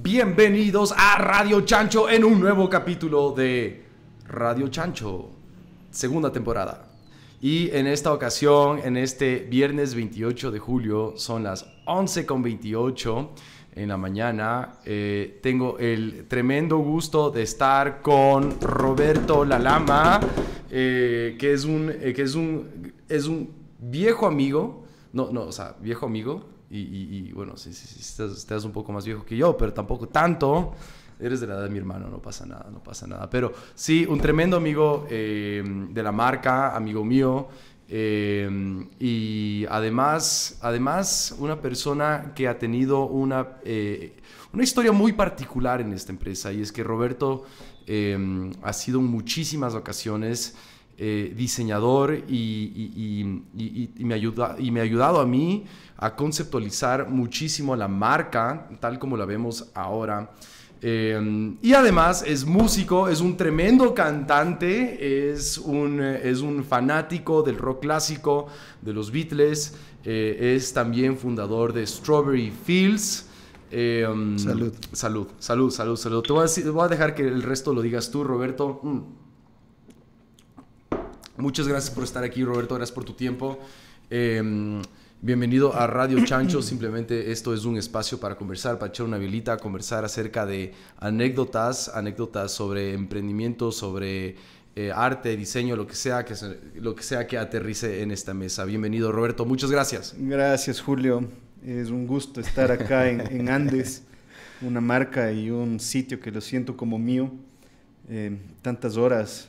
Bienvenidos a Radio Chancho en un nuevo capítulo de Radio Chancho, segunda temporada. Y en esta ocasión, en este viernes 28 de julio, son las 11:28 en la mañana. Tengo el tremendo gusto de estar con Roberto La Lama, que es un viejo amigo, viejo amigo. Y bueno, si estás un poco más viejo que yo, pero tampoco tanto. Eres de la edad de mi hermano, no pasa nada. Pero sí, un tremendo amigo de la marca, amigo mío. Y además una persona que ha tenido una historia muy particular en esta empresa. Y es que Roberto ha sido en muchísimas ocasiones diseñador y me ha ayudado a mí a conceptualizar muchísimo la marca tal como la vemos ahora, y además es músico, es un tremendo cantante, es un fanático del rock clásico, de los Beatles, es también fundador de Strawberry Fields. Salud. Te voy a dejar que el resto lo digas tú, Roberto. Muchas gracias por estar aquí, Roberto. Gracias por tu tiempo. Bienvenido a Radio Chancho. Simplemente esto es un espacio para conversar, para echar una velita, conversar acerca de anécdotas sobre emprendimiento, sobre arte, diseño, lo que sea que aterrice en esta mesa. Bienvenido, Roberto. Muchas gracias. Gracias, Julio. Es un gusto estar acá en Andes, una marca y un sitio que lo siento como mío. Tantas horas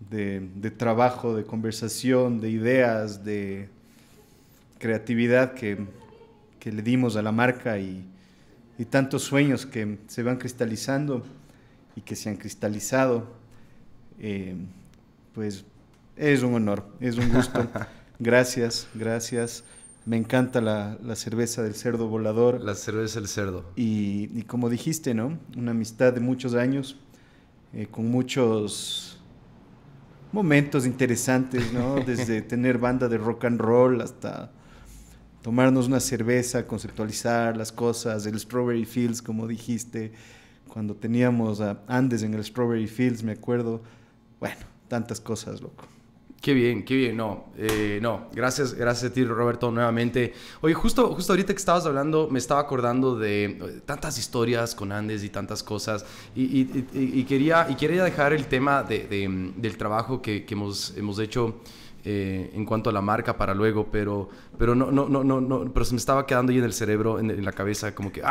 de trabajo, de conversación, de ideas, de creatividad que le dimos a la marca y tantos sueños que se van cristalizando y que se han cristalizado. Pues es un honor, es un gusto. Gracias. Me encanta la cerveza del cerdo volador. La cerveza del cerdo. Y como dijiste, ¿no? Una amistad de muchos años, con muchos momentos interesantes, ¿no? Desde tener banda de rock and roll hasta tomarnos una cerveza, conceptualizar las cosas, el Strawberry Fields, como dijiste, cuando teníamos a Andes en el Strawberry Fields, me acuerdo. Bueno, tantas cosas, loco. Qué bien. No, gracias a ti, Roberto, nuevamente. Oye, justo ahorita que estabas hablando, me estaba acordando de tantas historias con Andes y tantas cosas. Y quería dejar el tema del trabajo que hemos hecho en cuanto a la marca para luego, pero no, pero se me estaba quedando ahí en el cerebro, en la cabeza, como que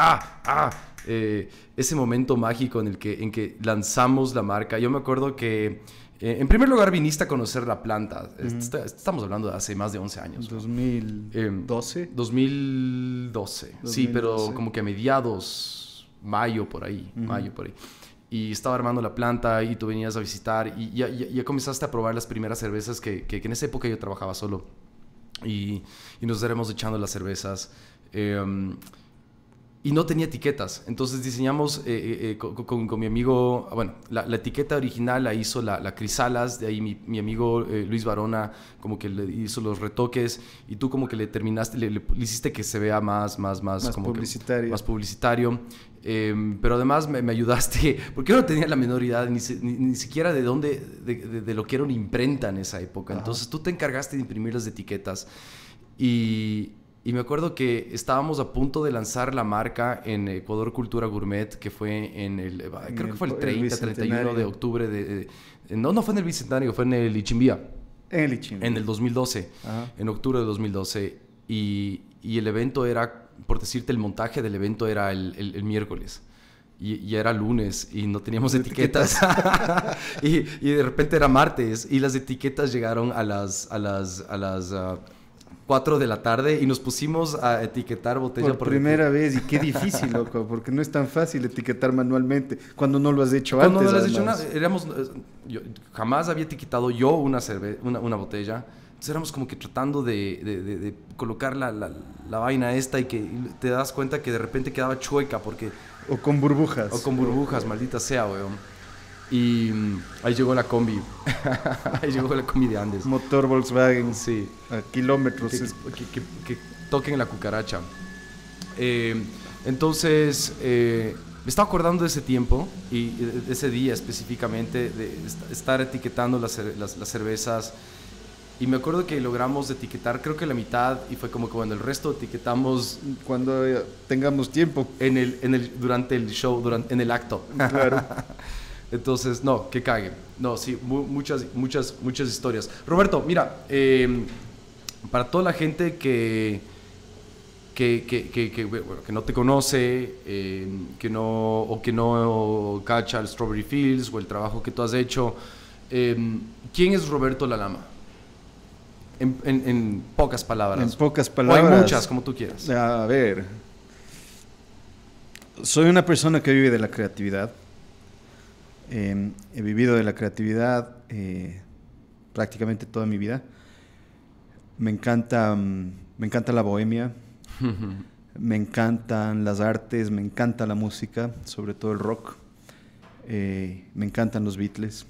ese momento mágico en que lanzamos la marca. Yo me acuerdo que en primer lugar viniste a conocer la planta. Estamos hablando de hace más de 11 años. 2012. 2012, sí, pero como que a mediados, mayo por ahí. Y estaba armando la planta y tú venías a visitar y ya comenzaste a probar las primeras cervezas que en esa época yo trabajaba solo. Y nos estaremos echando las cervezas. Y no tenía etiquetas. Entonces diseñamos con mi amigo... Bueno, la etiqueta original la hizo la Crisalas. De ahí mi amigo Luis Barona como que le hizo los retoques. Y tú como que le terminaste... Le hiciste que se vea más como publicitario. Más publicitario. Pero además me ayudaste... Porque yo no tenía la menor idea ni siquiera de dónde... De lo que era una imprenta en esa época. Ajá. Entonces tú te encargaste de imprimir las etiquetas. Y me acuerdo que estábamos a punto de lanzar la marca en Ecuador Cultura Gourmet, que fue creo que fue el 31 de octubre no fue en el Bicentenario, fue en el Ichimbía. En el 2012, ajá. En octubre de 2012. Y el evento era, por decirte, el montaje del evento era el miércoles. Y era lunes y no teníamos etiquetas. y de repente era martes y las etiquetas llegaron a las 4 de la tarde y nos pusimos a etiquetar botella por primera vez. Y qué difícil, loco, porque no es tan fácil etiquetar manualmente cuando no lo has hecho antes. Cuando no lo has hecho nada, yo jamás había etiquetado yo una botella. Entonces éramos como que tratando de colocar la vaina esta y que te das cuenta que de repente quedaba chueca porque... O con burbujas, maldita sea, weón. Y ahí llegó la combi. Ahí llegó la combi de Andes. Motor Volkswagen. Sí. A kilómetros. Que toquen la cucaracha. Entonces, me estaba acordando de ese tiempo y de ese día específicamente, de estar etiquetando las cervezas. Y me acuerdo que logramos etiquetar, creo que la mitad, y fue como que bueno, el resto etiquetamos cuando tengamos tiempo. Durante el show, en el acto. Claro. Entonces, no, que cague. No, sí, muchas historias. Roberto, mira, para toda la gente que no te conoce, que no cacha el Strawberry Fields o el trabajo que tú has hecho, ¿quién es Roberto La Lama? En pocas palabras. En pocas palabras. O hay muchas, como tú quieras. A ver. Soy una persona que vive de la creatividad. He vivido de la creatividad prácticamente toda mi vida. Me encanta la bohemia. Me encantan las artes, me encanta la música, sobre todo el rock. Me encantan los Beatles.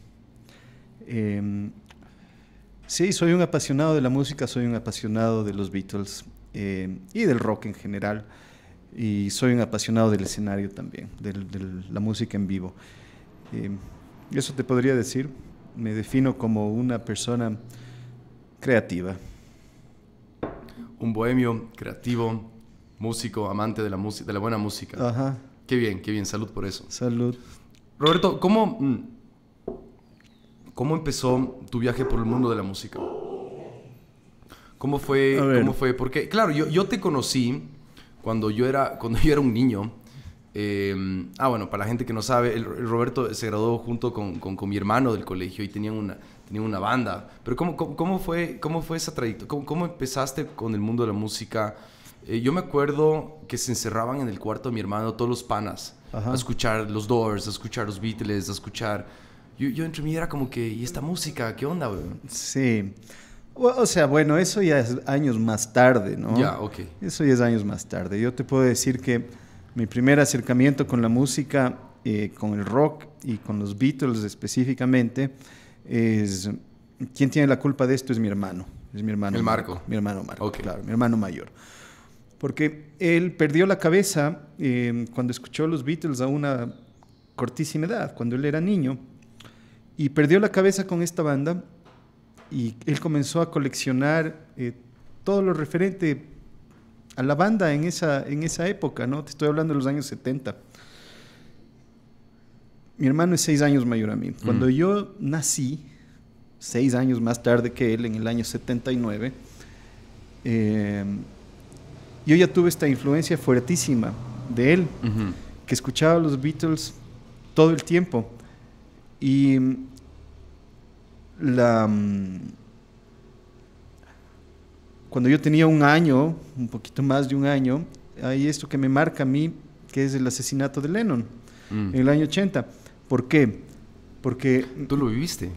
Sí, soy un apasionado de la música, soy un apasionado de los Beatles y del rock en general. Y soy un apasionado del escenario también, de la música en vivo. Eso te podría decir. Me defino como una persona creativa. Un bohemio, creativo, músico, amante de la buena música. Ajá. Qué bien, salud por eso. Salud. Roberto, ¿cómo empezó tu viaje por el mundo de la música? ¿Cómo fue? Porque, claro, yo te conocí cuando yo era un niño. Bueno, para la gente que no sabe, el Roberto se graduó junto con mi hermano del colegio y tenían una banda. Pero ¿cómo fue esa trayectoria? ¿Cómo empezaste con el mundo de la música? Yo me acuerdo que se encerraban en el cuarto de mi hermano todos los panas. Ajá. A escuchar los Doors, a escuchar los Beatles, a escuchar... Yo entre mí era como que, ¿y esta música? ¿Qué onda, güey? Sí. O sea, bueno, eso ya es años más tarde, ¿no? Ya, ok. Eso ya es años más tarde. Yo te puedo decir que mi primer acercamiento con la música, con el rock y con los Beatles específicamente, es... ¿Quién tiene la culpa de esto? Es mi hermano. Es mi hermano. El Marco. Mi hermano Marco, okay. Claro, mi hermano mayor. Porque él perdió la cabeza cuando escuchó los Beatles a una cortísima edad, cuando él era niño. Y perdió la cabeza con esta banda y él comenzó a coleccionar todo lo referente a la banda en esa época, ¿no? Te estoy hablando de los años 70. Mi hermano es 6 años mayor a mí. Cuando yo nací, 6 años más tarde que él, en el año 79, yo ya tuve esta influencia fuertísima de él, que escuchaba los Beatles todo el tiempo. Y cuando yo tenía 1 año, un poquito más de 1 año, hay esto que me marca a mí, que es el asesinato de Lennon, en el año 80. ¿Por qué? Porque... ¿Tú lo viviste?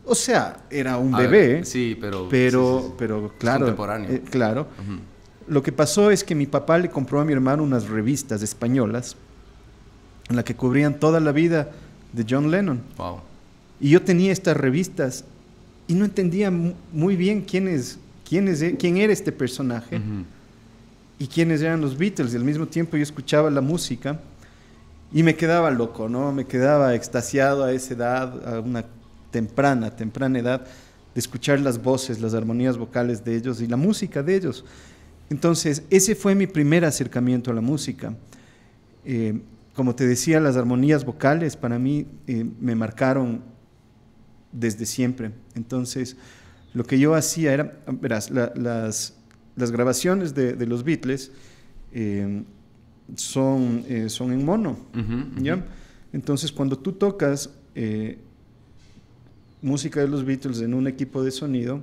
O sea, era un bebé. Sí, pero claro. Contemporáneo. Claro. Lo que pasó es que mi papá le compró a mi hermano unas revistas españolas en las que cubrían toda la vida de John Lennon. Wow. Y yo tenía estas revistas y no entendía muy bien quién era este personaje y quiénes eran los Beatles. Y al mismo tiempo yo escuchaba la música y me quedaba loco, ¿no? Me quedaba extasiado a esa edad, a una temprana edad, de escuchar las voces, las armonías vocales de ellos y la música de ellos. Entonces, ese fue mi primer acercamiento a la música. Como te decía, las armonías vocales para mí me marcaron desde siempre. Entonces, lo que yo hacía era, verás, las grabaciones de los Beatles son en mono, ¿ya? Entonces, cuando tú tocas música de los Beatles en un equipo de sonido,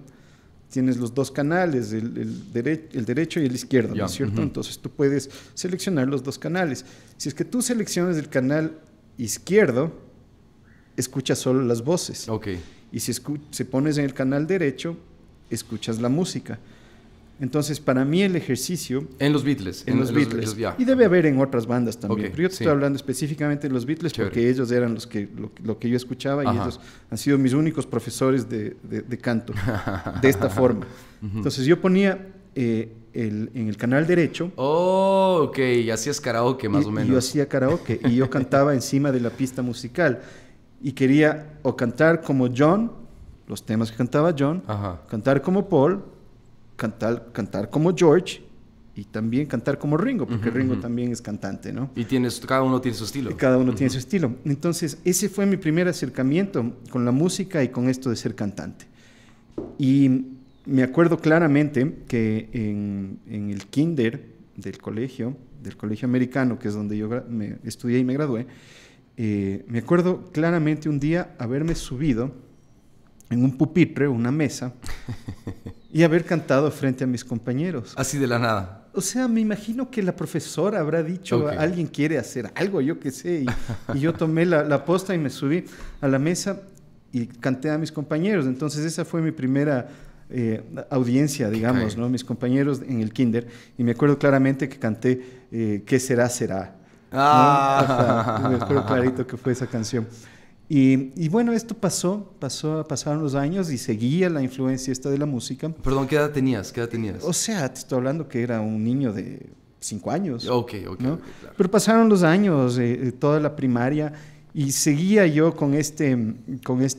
tienes los 2 canales, el derecho y el izquierdo, ¿no es cierto? Entonces tú puedes seleccionar los 2 canales. Si es que tú seleccionas el canal izquierdo, escuchas solo las voces. Okay. Y si pones en el canal derecho, escuchas la música. Entonces, para mí el ejercicio... En los Beatles. En los Beatles. Y debe haber en otras bandas también. Pero yo te estoy hablando específicamente de los Beatles porque ellos eran lo que yo escuchaba y ellos han sido mis únicos profesores de canto, de esta forma. Entonces, yo ponía en el canal derecho... Oh, ok. Y hacías karaoke más o menos. Yo hacía karaoke y yo cantaba encima de la pista musical. Y quería o cantar como John, los temas que cantaba John, cantar como Paul... Cantar como George y también cantar como Ringo, porque Ringo también es cantante, ¿no? Y cada uno tiene su estilo. Cada uno tiene su estilo. Entonces, ese fue mi primer acercamiento con la música y con esto de ser cantante. Y me acuerdo claramente que en el kinder del colegio americano, que es donde yo estudié y me gradué, me acuerdo claramente un día haberme subido en un pupitre, una mesa, y haber cantado frente a mis compañeros. Así de la nada. O sea, me imagino que la profesora habrá dicho, alguien quiere hacer algo, yo qué sé, y yo tomé la posta y me subí a la mesa y canté a mis compañeros. Entonces esa fue mi primera audiencia, digamos, ¿no? Mis compañeros en el kinder, y me acuerdo claramente que canté ¿Qué será, será? ¿No? Me acuerdo clarito que fue esa canción. Y bueno, esto pasaron los años y seguía la influencia esta de la música. Perdón, ¿qué edad tenías? O sea, te estoy hablando que era un niño de 5 años. Ok, ¿no? Claro. Pero pasaron los años, toda la primaria, y seguía yo con este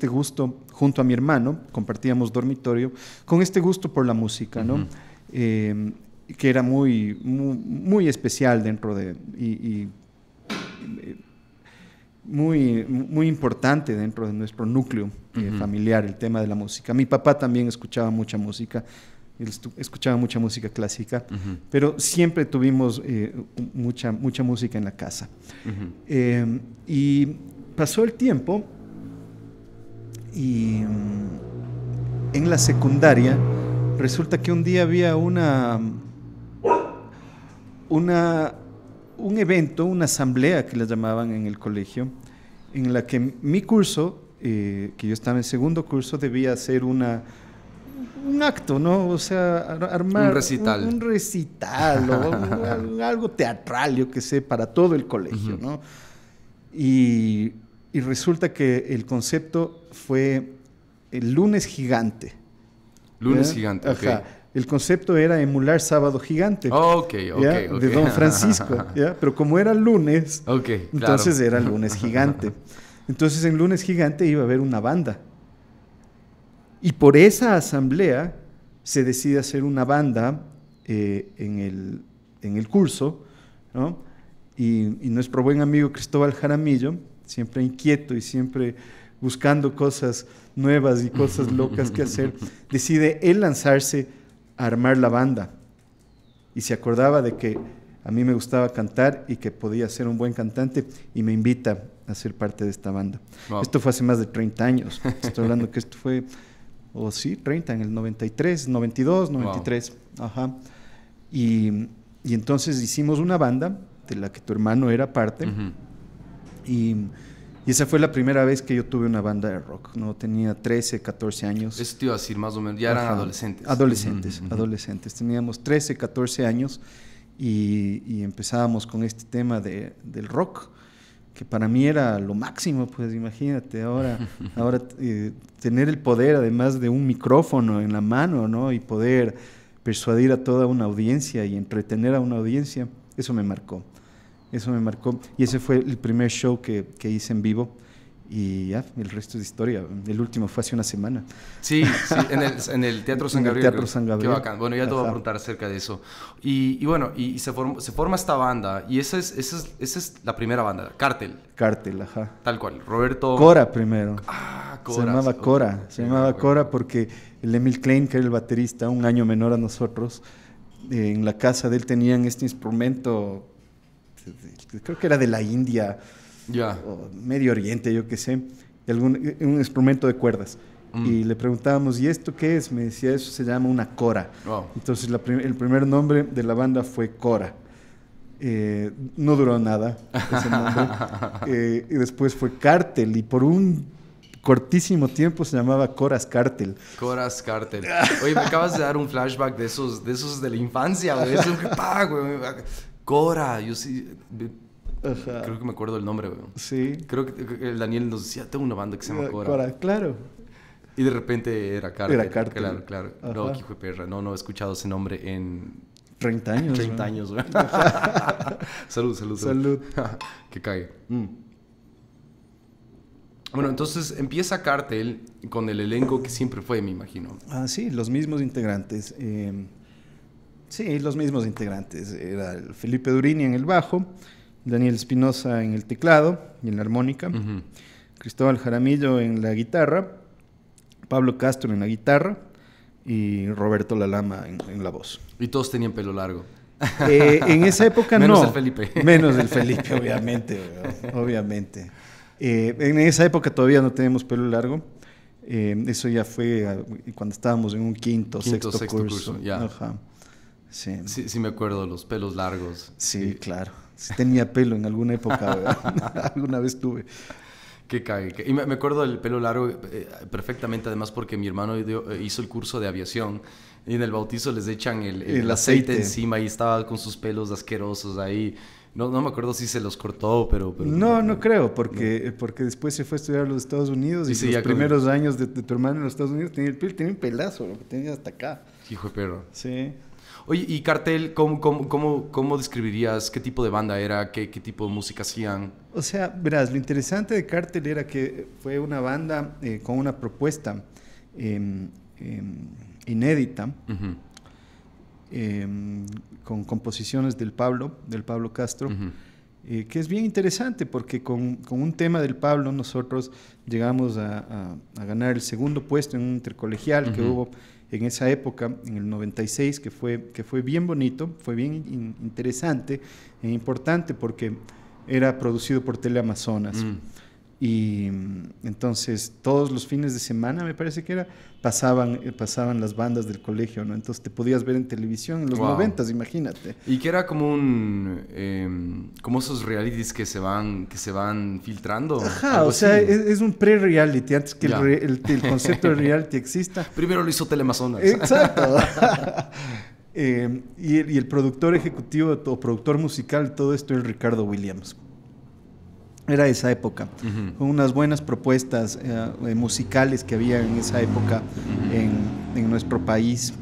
gusto, junto a mi hermano, compartíamos dormitorio, con este gusto por la música, ¿no? Que era muy, muy, muy especial dentro de... muy, muy importante dentro de nuestro núcleo familiar, el tema de la música. Mi papá también escuchaba mucha música, él escuchaba mucha música clásica, pero siempre tuvimos mucha música en la casa. Y pasó el tiempo y en la secundaria resulta que un día había un evento, una asamblea que le llamaban en el colegio, en la que mi curso, que yo estaba en segundo curso, debía hacer un acto, ¿no? O sea, armar un recital, un recital o algo teatral, yo qué sé, para todo el colegio, ¿no? Y resulta que el concepto fue el lunes gigante. Lunes gigante, ok. El concepto era emular Sábado Gigante. De Don Francisco, ¿ya? Pero como era lunes, entonces era Lunes Gigante. Entonces en Lunes Gigante iba a haber una banda. Y por esa asamblea se decide hacer una banda en el curso, ¿no? Y nuestro buen amigo Cristóbal Jaramillo, siempre inquieto y siempre buscando cosas nuevas y cosas locas que hacer, decide él lanzarse a armar la banda, y se acordaba de que a mí me gustaba cantar y que podía ser un buen cantante, y me invita a ser parte de esta banda. Wow. Esto fue hace más de 30 años. Estoy hablando que esto fue, 30, en el 93, 92, 93. Wow. Ajá. Y entonces hicimos una banda de la que tu hermano era parte, y esa fue la primera vez que yo tuve una banda de rock, ¿no? Tenía 13, 14 años. Eso te iba a decir más o menos, ya eran adolescentes. Adolescentes. Teníamos 13, 14 años y empezábamos con este tema del rock, que para mí era lo máximo, pues imagínate, ahora tener el poder, además de un micrófono en la mano, ¿no? Y poder persuadir a toda una audiencia y entretener a una audiencia, eso me marcó. Y ese fue el primer show que hice en vivo, y ya, el resto es historia. El último fue hace una semana. Sí, en el Teatro San Gabriel. En el Teatro San Gabriel. Qué bacán. Bueno, ya te voy a preguntar acerca de eso. Y bueno, se forma esta banda, y esa es la primera banda, Cártel. Cártel, ajá. Tal cual, Roberto... Cora primero. Cora. Se llamaba Cora. Se llamaba Cora porque el Emil Klein, que era el baterista, un año menor a nosotros, en la casa de él tenían este instrumento... creo que era de la India, o Medio Oriente, yo qué sé, un instrumento de cuerdas. Y le preguntábamos, ¿y esto qué es? Me decía, eso se llama una cora. Wow. Entonces el primer nombre de la banda fue Cora. No duró nada ese nombre. Y después fue Cártel, y por un cortísimo tiempo se llamaba Coras Cartel. Coras Cartel. Oye, me acabas de dar un flashback de esos de la infancia, güey. Eso que güey. Cora, yo sí. Ajá. Creo que me acuerdo el nombre, güey. Sí. Creo que el Daniel nos decía, tengo una banda que se llama Cora. Cora, claro. Y de repente era Cartel. Era Cartel. Claro, claro. Ajá. No, hijo de perra. No he escuchado ese nombre en 30 años. 30 años, güey. Salud. Salud. Que cague. Bueno, entonces empieza Cartel con el elenco que siempre fue, me imagino. Ah, sí, los mismos integrantes. Sí, los mismos integrantes. Era el Felipe Durini en el bajo, Daniel Espinosa en el teclado y en la armónica, Cristóbal Jaramillo en la guitarra, Pablo Castro en la guitarra y Roberto Lalama en la voz. Y todos tenían pelo largo. En esa época Menos no. el Felipe. Menos el Felipe, obviamente. Obviamente. En esa época todavía no teníamos pelo largo. Eso ya fue cuando estábamos en un quinto sexto curso. Ya. Ajá. Sí. Sí, me acuerdo, los pelos largos. Sí, claro. Sí tenía pelo en alguna época, alguna vez tuve. Qué cague. Y me acuerdo del pelo largo perfectamente, además porque mi hermano hizo el curso de aviación y en el bautizo les echan el aceite encima y estaba con sus pelos asquerosos ahí. No me acuerdo si se los cortó, pero no creo, porque después se fue a estudiar a los Estados Unidos y los primeros años de tu hermano en los Estados Unidos tenía un pelazo, lo que tenía hasta acá. Hijo de perro. Sí. Oye, ¿y Cartel, cómo describirías qué tipo de banda era? ¿Qué tipo de música hacían? O sea, verás, lo interesante de Cartel era que fue una banda con una propuesta inédita, con composiciones del Pablo Castro, que es bien interesante porque con un tema del Pablo nosotros llegamos a ganar el segundo puesto en un intercolegial que hubo en esa época, en el 96, que fue bien bonito, fue bien interesante e importante porque era producido por Teleamazonas. Y entonces todos los fines de semana, me parece que era, pasaban las bandas del colegio, ¿no? Entonces te podías ver en televisión en los 90s, imagínate. Y que era como como esos realities que se van filtrando. Ajá, o sea, es un pre-reality, antes que el concepto de reality exista. Primero lo hizo Teleamazonas. Exacto. Y el productor ejecutivo o productor musical de todo esto es Ricardo Williams. Era esa época, con unas buenas propuestas musicales que había en esa época en nuestro país.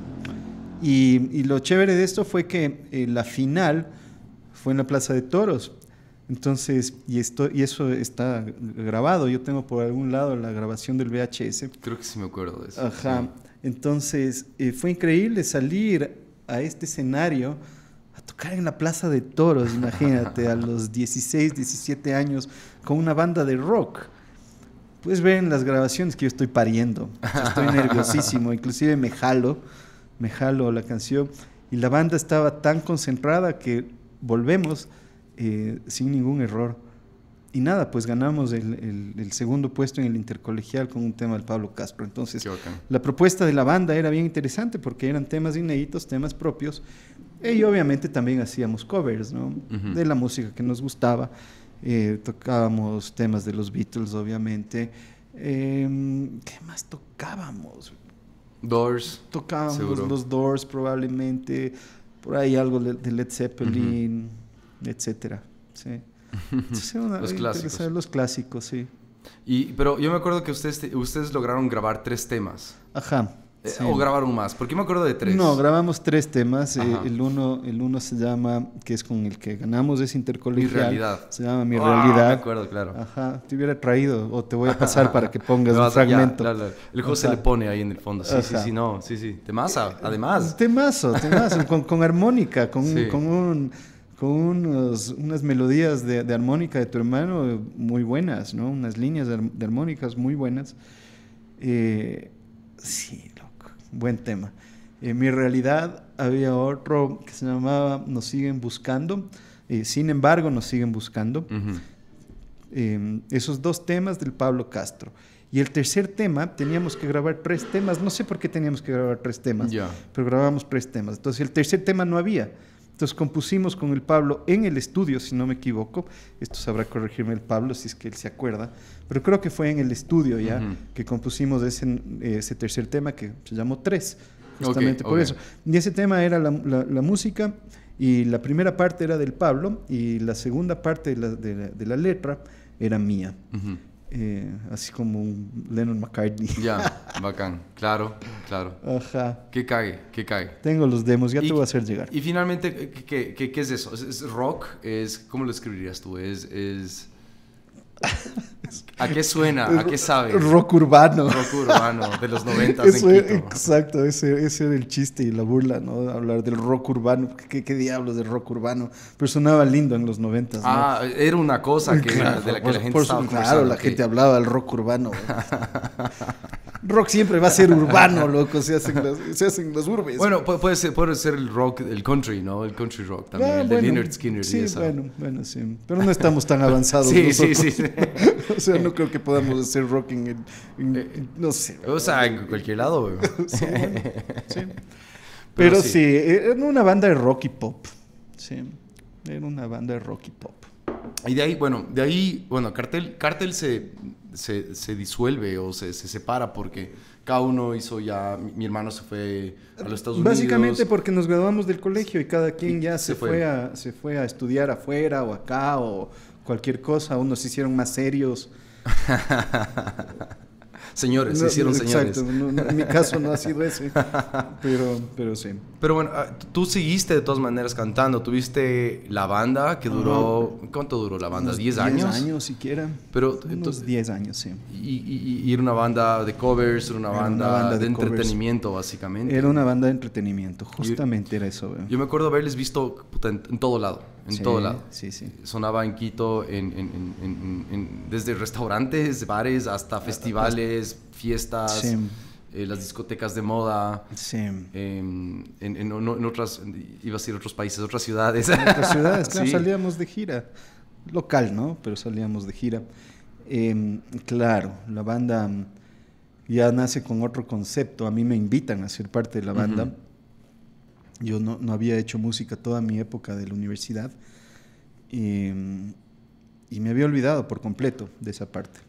Y lo chévere de esto fue que la final fue en la Plaza de Toros. Entonces, y eso está grabado. Yo tengo por algún lado la grabación del VHS. Creo que sí me acuerdo de eso. Ajá. Sí. Entonces, fue increíble salir a este escenario a tocar en la Plaza de Toros, imagínate, a los 16, 17 años, con una banda de rock. Puedes ver en las grabaciones que yo estoy pariendo, estoy nerviosísimo, inclusive me jalo la canción, y la banda estaba tan concentrada que volvemos sin ningún error. Y nada, pues ganamos el segundo puesto en el intercolegial con un tema del Pablo Castro. Entonces, la propuesta de la banda era bien interesante porque eran temas inéditos, temas propios. Y obviamente también hacíamos covers, ¿no? De la música que nos gustaba. Tocábamos temas de los Beatles, obviamente. ¿Qué más tocábamos? Doors. Tocábamos seguro. Los Doors probablemente. Por ahí algo de Led Zeppelin, etcétera. Sí. Los clásicos, sí. Pero yo me acuerdo que ustedes lograron grabar 3 temas. Ajá. Sí. ¿O grabaron más? Porque me acuerdo de 3. No, grabamos 3 temas. El uno se llama, que es con el que ganamos ese intercolegial. Mi realidad. Se llama Mi realidad. Me acuerdo, claro. Ajá. Te hubiera traído o te voy a pasar para que pongas un fragmento. El juego se le pone ahí en el fondo. Sí. Temazo, además. Temazo. con armónica, unas melodías de armónica de tu hermano muy buenas, ¿no? Unas líneas de armónicas muy buenas. Sí, loco, buen tema. Mi realidad, había otro que se llamaba Nos siguen buscando. Sin embargo, nos siguen buscando. Esos 2 temas del Pablo Castro. Y el tercer tema, teníamos que grabar 3 temas. No sé por qué teníamos que grabar 3 temas, pero grabamos 3 temas. Entonces, el tercer tema no había. Entonces compusimos con el Pablo en el estudio, si no me equivoco. Esto sabrá corregirme el Pablo si es que él se acuerda. Pero creo que fue en el estudio ya que compusimos ese tercer tema que se llamó Tres, justamente por eso. Y ese tema era la música, y la primera parte era del Pablo y la segunda parte de la letra era mía. Así como un Lennon McCartney. Ya, bacán. Claro. Ajá. Que cague. Tengo los demos, ya te voy a hacer llegar. Y finalmente, ¿qué es eso? ¿Es rock? ¿Cómo lo escribirías tú? ¿A qué suena? ¿A qué sabe? Rock urbano. Rock urbano, de los 90 Eso en Quito. Exacto, ese era el chiste y la burla, ¿no? Hablar del rock urbano. ¿Qué diablos de rock urbano? Pero sonaba lindo en los 90, ¿no? Ah, era una cosa que, claro, de la que la gente estaba conversando. Claro, la gente hablaba del rock urbano. Rock siempre va a ser urbano, loco. Se hacen las urbes. Bueno, puede ser el rock, el country, ¿no? El country rock también, el de Lynyrd Skynyrd. Sí, y eso. bueno, sí. Pero no estamos tan avanzados sí. O sea, no creo que podamos hacer rock no sé. O sea, en cualquier lado, güey. Sí. Pero sí, era una banda de rock y pop. Sí, era una banda de rock y pop. Y de ahí, Cartel se disuelve o se separa porque cada uno hizo ya, mi hermano se fue a los Estados Unidos. Básicamente porque nos graduamos del colegio y cada quien ya se fue a estudiar afuera o acá o cualquier cosa. Unos se hicieron más serios. Señores, se hicieron señores. Exacto, en mi caso no ha sido ese, pero sí. Pero bueno, tú seguiste de todas maneras cantando, tuviste la banda que duró, ¿cuánto duró la banda? ¿10 años? 10 años siquiera, pero, unos 10 años, sí. Y era una banda de covers, era una banda de entretenimiento, básicamente. Era una banda de entretenimiento, justamente era eso. Yo me acuerdo haberles visto en todo lado, todo lado. Sí. Sonaba en Quito, desde restaurantes, bares, hasta festivales, fiestas, las discotecas de moda, en otras, iba a decir otros países, otras ciudades. En otras ciudades, claro, salíamos de gira, local, ¿no? Pero salíamos de gira. Claro, la banda ya nace con otro concepto. A mí me invitan a ser parte de la banda. Yo no había hecho música toda mi época de la universidad y me había olvidado por completo de esa parte.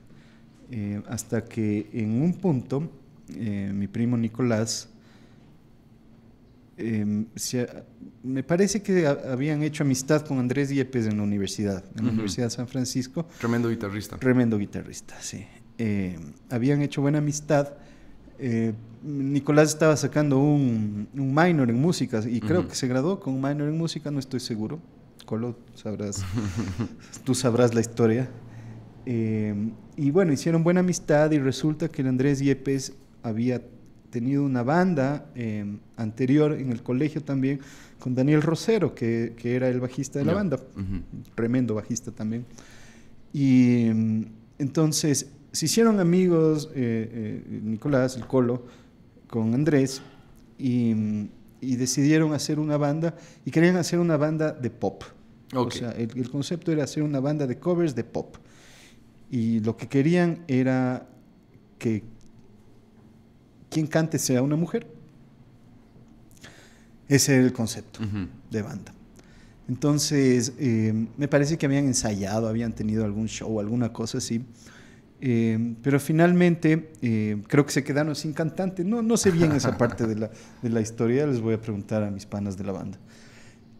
Hasta que en un punto mi primo Nicolás me parece que habían hecho amistad con Andrés Yepes en la universidad de San Francisco. Tremendo guitarrista, sí. Habían hecho buena amistad. Nicolás estaba sacando un minor en música y creo que se graduó con un minor en música, no estoy seguro. Colo, tú sabrás la historia. Y bueno, hicieron buena amistad y resulta que el Andrés Yepes había tenido una banda anterior en el colegio también con Daniel Rosero, que era el bajista de la banda, tremendo bajista también. Y entonces se hicieron amigos Nicolás, el Colo, con Andrés y decidieron hacer una banda y querían hacer una banda de pop. O sea, el concepto era hacer una banda de covers de pop. Y lo que querían era que quien cante sea una mujer. Ese era el concepto de banda. Entonces, me parece que habían ensayado, habían tenido algún show, alguna cosa así. Pero finalmente creo que se quedaron sin cantante. No sé bien esa parte de la historia, les voy a preguntar a mis panas de la banda.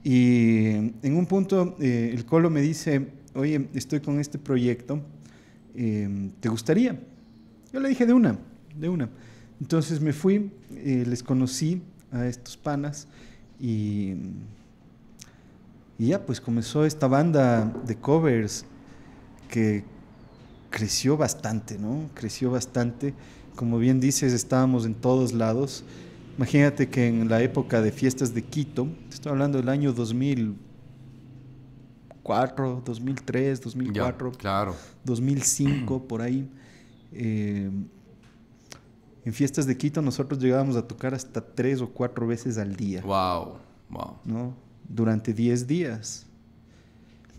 Y en un punto el Colo me dice, oye, estoy con este proyecto, ¿te gustaría? Yo le dije de una. Entonces me fui, les conocí a estos panas y ya pues comenzó esta banda de covers que creció bastante, ¿no? Creció bastante. Como bien dices, estábamos en todos lados. Imagínate que en la época de fiestas de Quito, estoy hablando del año 2004, 2003, 2004, ya, claro. 2005, por ahí. En fiestas de Quito nosotros llegábamos a tocar hasta 3 o 4 veces al día. Wow. ¿No? Durante 10 días.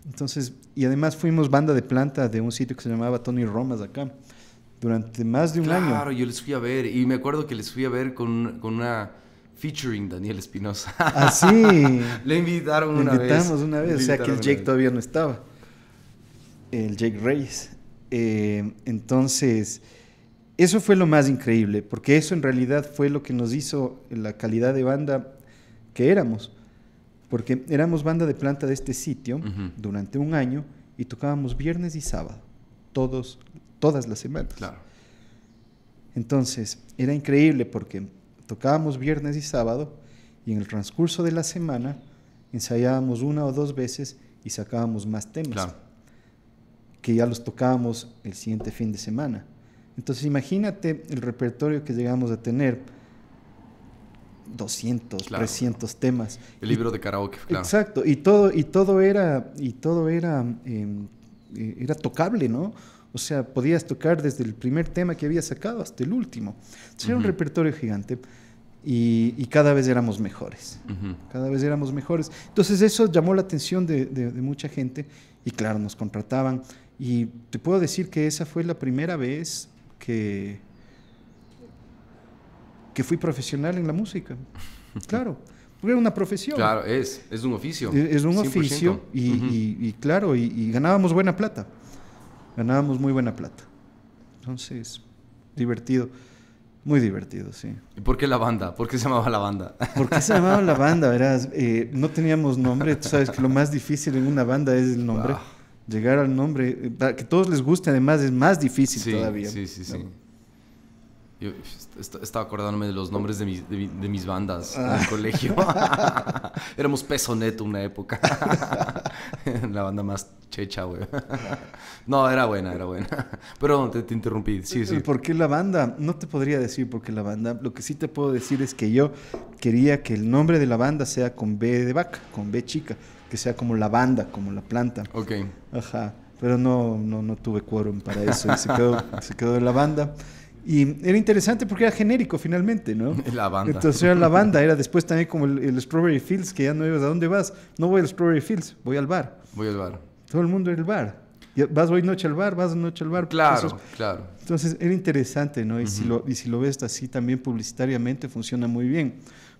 Entonces, y además fuimos banda de planta de un sitio que se llamaba Tony Romas acá, durante más de un año. Claro, yo les fui a ver, y me acuerdo que les fui a ver con featuring Daniel Espinosa. Ah, sí. Le invitaron Le una vez. invitamos una vez, o sea que el Jake todavía no estaba. El Jake Reyes. Entonces, eso fue lo más increíble, porque eso en realidad fue lo que nos hizo la calidad de banda que éramos. Porque éramos banda de planta de este sitio durante un año y tocábamos viernes y sábado, todas las semanas. Claro. Entonces, era increíble porque tocábamos viernes y sábado y en el transcurso de la semana ensayábamos 1 o 2 veces y sacábamos más temas. Claro. Que ya los tocábamos el siguiente fin de semana. Entonces, imagínate el repertorio que llegamos a tener, 200, claro, 300 temas. El libro de karaoke, claro. Exacto, y todo era tocable, ¿no? O sea, podías tocar desde el primer tema que había sacado hasta el último. Entonces, era un repertorio gigante y cada vez éramos mejores. Cada vez éramos mejores. Entonces, eso llamó la atención de mucha gente y, claro, nos contrataban. Y te puedo decir que esa fue la primera vez que fui profesional en la música. Claro, porque era una profesión. Claro, es un oficio. Es un 100%. oficio y claro, y ganábamos buena plata. Ganábamos muy buena plata. Entonces, divertido. Muy divertido, sí. ¿Y por qué la banda? ¿Por qué se llamaba la banda? ¿Por qué se llamaba la banda? Verás, no teníamos nombre. Tú sabes que lo más difícil en una banda es el nombre. Llegar al nombre, para que todos les guste, además es más difícil todavía. Sí. Yo estaba acordándome de los nombres de mis bandas en el colegio. Éramos Peso Neto una época. La banda más checha, güey. No, era buena. Pero te interrumpí. Sí. ¿Por qué la banda? No te podría decir por qué la banda. Lo que sí te puedo decir es que yo quería que el nombre de la banda sea con B de vaca, con B chica. Que sea como la banda, como la planta. Ok. Ajá. Pero no tuve quórum para eso. Y se quedó en la banda. Y era interesante porque era genérico finalmente, ¿no? La banda. Entonces era la banda. Era después también como el Strawberry Fields, que ya no ibas. ¿A dónde vas? No voy al Strawberry Fields, voy al bar. Todo el mundo era el bar. Vas hoy noche al bar, vas noche al bar. Claro. Entonces era interesante, ¿no? Y si lo ves así también publicitariamente funciona muy bien.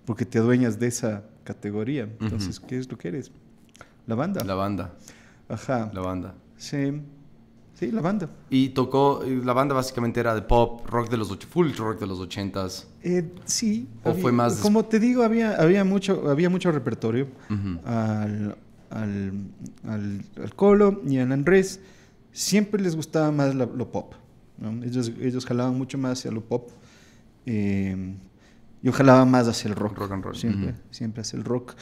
Porque te adueñas de esa categoría. Entonces, ¿qué es lo que eres? La banda. Ajá. La banda. Sí, la banda. Y la banda básicamente era de pop, full rock de los 80s. Sí. ¿O fue más? Como te digo, había mucho repertorio. Al Colo y al Andrés siempre les gustaba más lo pop, ¿no? Ellos jalaban mucho más hacia lo pop. Yo jalaba más hacia el rock. Rock and roll. Siempre hacia el rock.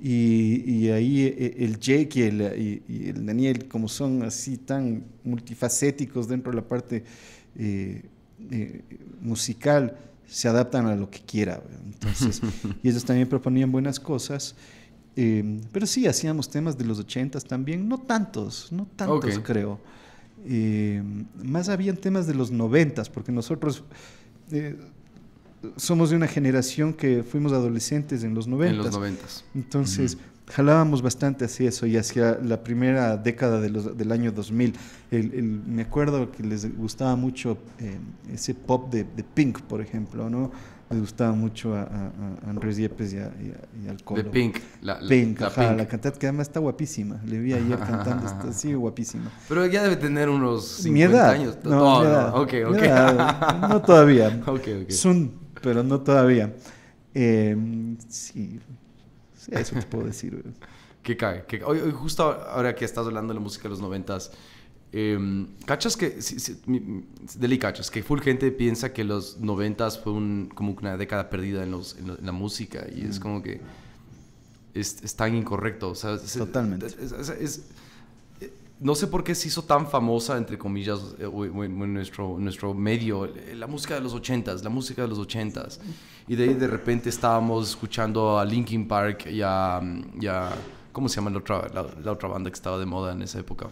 Y ahí el Jake y el Daniel, como son así tan multifacéticos dentro de la parte musical, se adaptan a lo que quiera. Entonces, y ellos también proponían buenas cosas. Pero sí, hacíamos temas de los 80s también. No tantos, okay, creo. Más habían temas de los 90s, porque nosotros... somos de una generación que fuimos adolescentes en los 90s. Entonces, jalábamos bastante hacia eso y hacia la primera década del año 2000. Me acuerdo que les gustaba mucho ese pop de Pink, por ejemplo, ¿no? Les gustaba mucho a Andrés Yepes y al Colo. De Pink. Pink. La cantante que además está guapísima. Le vi ayer cantando, está así guapísima. Pero ya debe tener unos 50 ¿Mi edad? años. No, ok. No todavía. Okay. Pero no todavía. Sí, eso te puedo decir. Que cae. Hoy, justo ahora que estás hablando de la música de los 90s, ¿cachas que... cachas que full gente piensa que los 90s fue como una década perdida en la música y es como que es tan incorrecto. O sea, totalmente. No sé por qué se hizo tan famosa, entre comillas, en nuestro medio, la música de los 80s. Y de ahí de repente estábamos escuchando a Linkin Park y a ¿cómo se llama la otra banda que estaba de moda en esa época?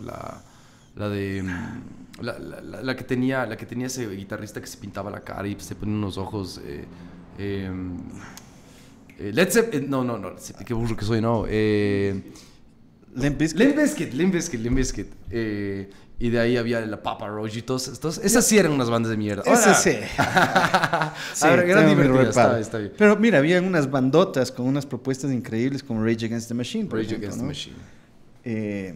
La que tenía ese guitarrista que se pintaba la cara y se ponía unos ojos... Led Zeppelin... No, qué burro que soy, no. Limp Bizkit. Y de ahí había la Papa Roach y todos. Esas sí eran unas bandas de mierda. Esas sí. Sí, eran divertidas, está bien. Pero mira, había unas bandotas con unas propuestas increíbles como Rage Against the Machine, por ejemplo, Against ¿no? the Machine.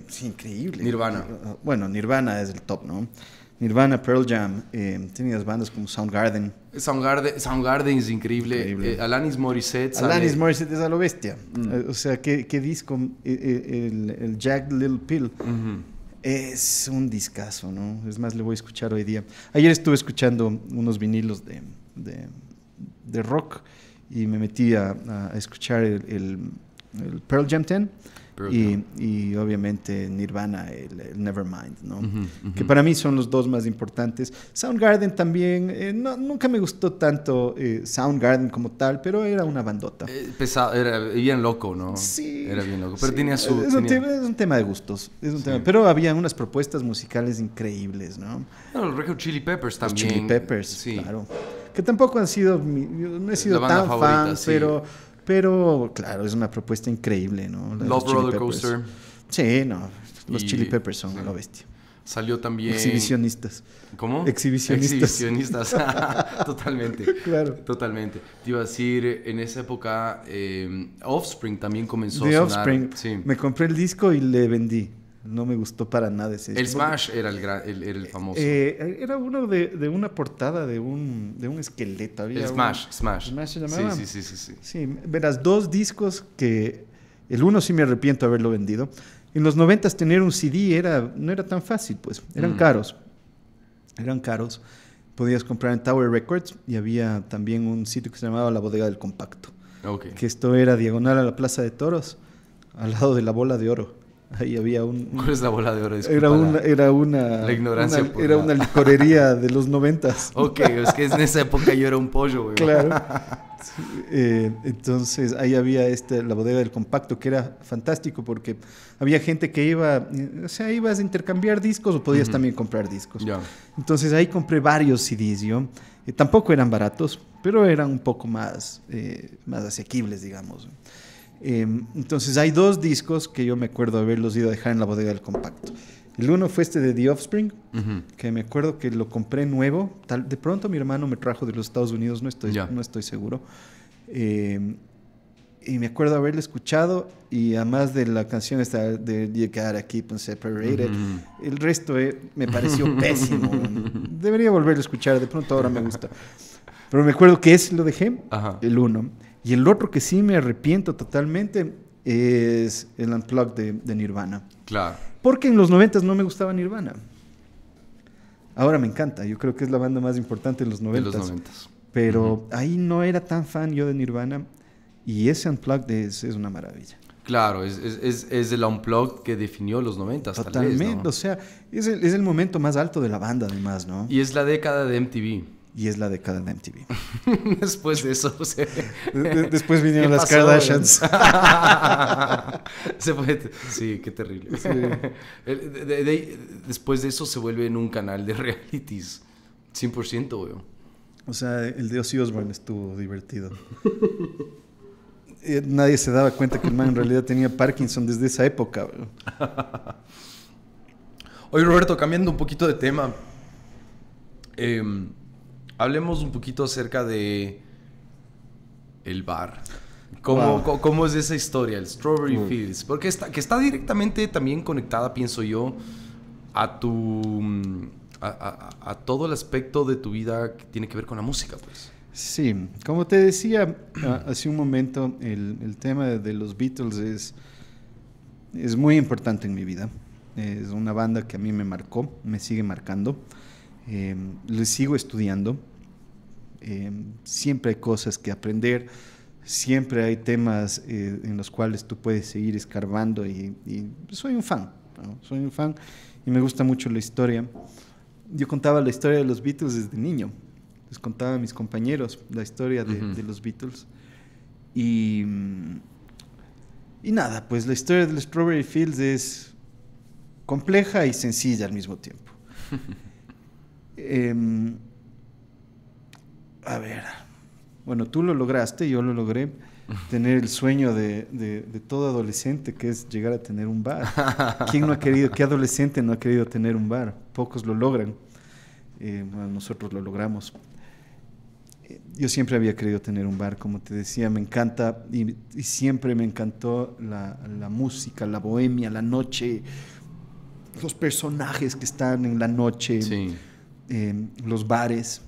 Sí, increíble. Nirvana. Bueno, Nirvana es el top, ¿no? Nirvana, Pearl Jam, tenías bandas como Soundgarden. Soundgarden es increíble. Alanis Morissette. Alanis Morissette es a lo bestia. O sea, ¿qué disco? El Jagged Little Pill. Uh-huh. Es un discazo, ¿no? Es más, le voy a escuchar hoy día. Ayer estuve escuchando unos vinilos de rock y me metí a escuchar el Pearl Jam 10. Y obviamente Nirvana, el Nevermind, ¿no? Que para mí son los dos más importantes. Soundgarden también, nunca me gustó tanto Soundgarden como tal, pero era una bandota. Pesado, era bien loco, ¿no? Sí. Era bien loco, pero tenía su... Es un tema de gustos, pero había unas propuestas musicales increíbles, ¿no? No, los Red Hot Chili Peppers también. Los Chili Peppers, sí. Claro. Que tampoco han sido, yo no he sido tan favorita, fan, sí. Pero, claro, es una propuesta increíble, ¿no? Love Roller Coaster. Sí, no. Los Chili Peppers son la bestia. Salió también... Exhibicionistas. ¿Cómo? Exhibicionistas. Totalmente. Claro. Totalmente. Te iba a decir, en esa época, Offspring también comenzó a sonar. Offspring, sí. Me compré el disco y le vendí. No me gustó para nada ese disco. El Smash era el famoso. Era uno de una portada de un esqueleto. Había Smash. ¿Smash se llamaba? Sí. Sí, verás, dos discos que... El uno sí me arrepiento de haberlo vendido. En los 90s tener un CD no era tan fácil, pues. Eran caros. Podías comprar en Tower Records y había también un sitio que se llamaba La Bodega del Compacto. Okay. Que esto era diagonal a la Plaza de Toros, al lado de la Bola de Oro. Ahí había ¿Cuál es la Bola de Oro? Era una... La ignorancia. Era una licorería de los 90s. Ok, es que en esa época yo era un pollo, güey. Claro. Entonces ahí había la bodega del compacto, que era fantástico porque había gente que ibas a intercambiar discos o podías también comprar discos. Yeah. Entonces ahí compré varios CDs yo. Tampoco eran baratos, pero eran un poco más asequibles, digamos. Entonces hay dos discos que yo me acuerdo haberlos ido a dejar en la bodega del compacto. El uno fue de The Offspring, que me acuerdo que lo compré nuevo. De pronto mi hermano me trajo de los Estados Unidos, no estoy seguro. Y me acuerdo haberlo escuchado y además de la canción esta de You Gotta Keep Them Separated, el resto me pareció pésimo. Debería volverlo a escuchar, de pronto ahora me gusta. Pero me acuerdo que ese lo dejé, el uno. Y el otro que sí me arrepiento totalmente es el Unplugged de Nirvana. Claro. Porque en los 90s no me gustaba Nirvana. Ahora me encanta. Yo creo que es la banda más importante de los 90s. Pero ahí no era tan fan yo de Nirvana. Y ese Unplugged es una maravilla. Claro, es el Unplugged que definió los 90s. Totalmente. Tal vez, ¿no? O sea, es el momento más alto de la banda además, ¿no? Y es la década de MTV. Y es la década de MTV. Después de eso... Después vinieron las Kardashians. Sí, qué terrible. Sí. Después de eso se vuelve en un canal de realities. 100%, güey. O sea, el de Ozzy Osbourne estuvo divertido. Nadie se daba cuenta que el man en realidad tenía Parkinson desde esa época, güey. Oye, Roberto, cambiando un poquito de tema... hablemos un poquito acerca de el bar. ¿Cómo es esa historia, el Strawberry Fields? Porque está directamente también conectada, pienso yo, a todo el aspecto de tu vida que tiene que ver con la música, pues. Sí, como te decía hace un momento, el tema de los Beatles es muy importante en mi vida. Es una banda que a mí me marcó, me sigue marcando. Les sigo estudiando. Siempre hay cosas que aprender, siempre hay temas en los cuales tú puedes seguir escarbando y soy un fan, ¿no? Soy un fan y me gusta mucho la historia. Yo contaba la historia de los Beatles desde niño, les contaba a mis compañeros la historia de los Beatles y nada, pues la historia de los Strawberry Fields es compleja y sencilla al mismo tiempo. A ver, bueno, tú lo lograste, yo lo logré, tener el sueño de todo adolescente, que es llegar a tener un bar. ¿Quién no ha querido, qué adolescente no ha querido tener un bar? Pocos lo logran. Bueno, nosotros lo logramos. Yo siempre había querido tener un bar, como te decía, me encanta y siempre me encantó la música, la bohemia, la noche, los personajes que están en la noche, Sí. Los bares.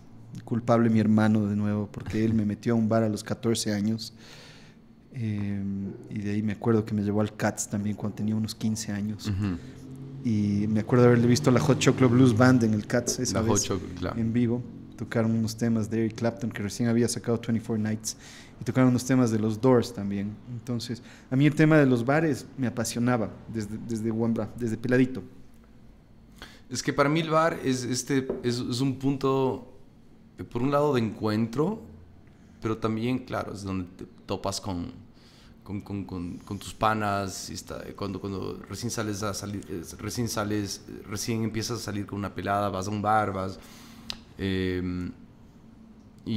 Culpable mi hermano de nuevo, porque él me metió a un bar a los 14 años. Y de ahí me acuerdo que me llevó al Cats también cuando tenía unos 15 años. Y me acuerdo haberle visto a la Hot Chocolate Blues Band en el Cats esa vez, Claro. en vivo. Tocaron unos temas de Eric Clapton, que recién había sacado 24 Nights, y tocaron unos temas de los Doors también. Entonces, a mí el tema de los bares me apasionaba desde peladito. Es que para mí el bar es un punto, por un lado, de encuentro, pero también, claro, es donde te topas con tus panas, cuando recién recién empiezas a salir con una pelada, vas a un bar, y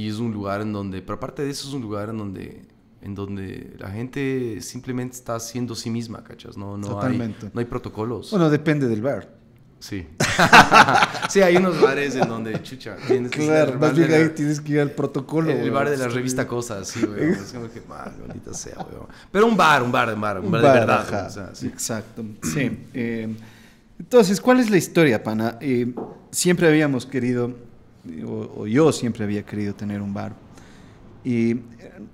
es un lugar en donde, pero aparte de eso, es un lugar en donde la gente simplemente está siendo sí misma, ¿cachas? No hay protocolos. Bueno, depende del bar. Sí. Sí, hay unos bares en donde, chucha, tienes que claro, más bien ahí tienes que ir al protocolo. El bar de la revista Cosas, sí, güey. Es como que, maldita sea, güey. Pero un bar de verdad. Ajá, o sea, sí. Exacto, sí. Entonces, ¿cuál es la historia, pana? Siempre habíamos querido, o yo siempre había querido tener un bar. Y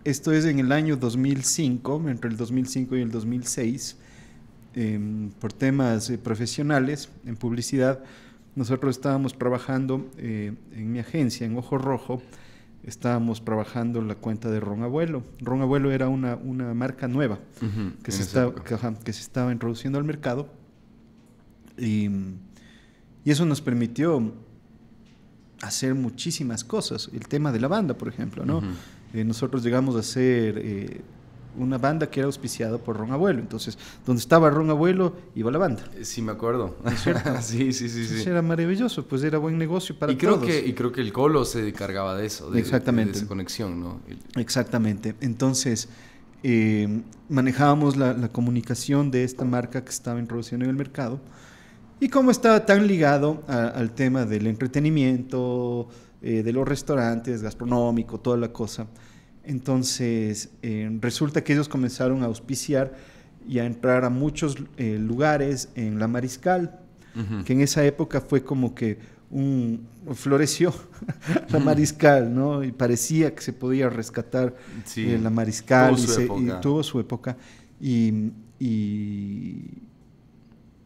esto es en el año 2005, entre el 2005 y el 2006. Por temas profesionales en publicidad, nosotros estábamos trabajando en mi agencia, en Ojo Rojo, estábamos trabajando la cuenta de Ron Abuelo. Ron Abuelo era una marca nueva que se estaba introduciendo al mercado, y eso nos permitió hacer muchísimas cosas. El tema de la banda, por ejemplo, ¿no? Nosotros llegamos a hacer una banda que era auspiciada por Ron Abuelo. Entonces, donde estaba Ron Abuelo, iba la banda. Sí, me acuerdo. ¿No es cierto? Sí. Era maravilloso, pues era buen negocio para todos. Y creo que el Colo se encargaba de eso, Exactamente. de esa conexión, ¿no? Exactamente. Entonces, manejábamos la comunicación de esta marca que estaba introduciendo en el mercado. Y como estaba tan ligado al tema del entretenimiento, de los restaurantes, gastronómico, toda la cosa, entonces resulta que ellos comenzaron a auspiciar y a entrar a muchos lugares en la Mariscal, que en esa época fue como que floreció la Mariscal, ¿no? Y parecía que se podía rescatar la Mariscal, y tuvo su época. Y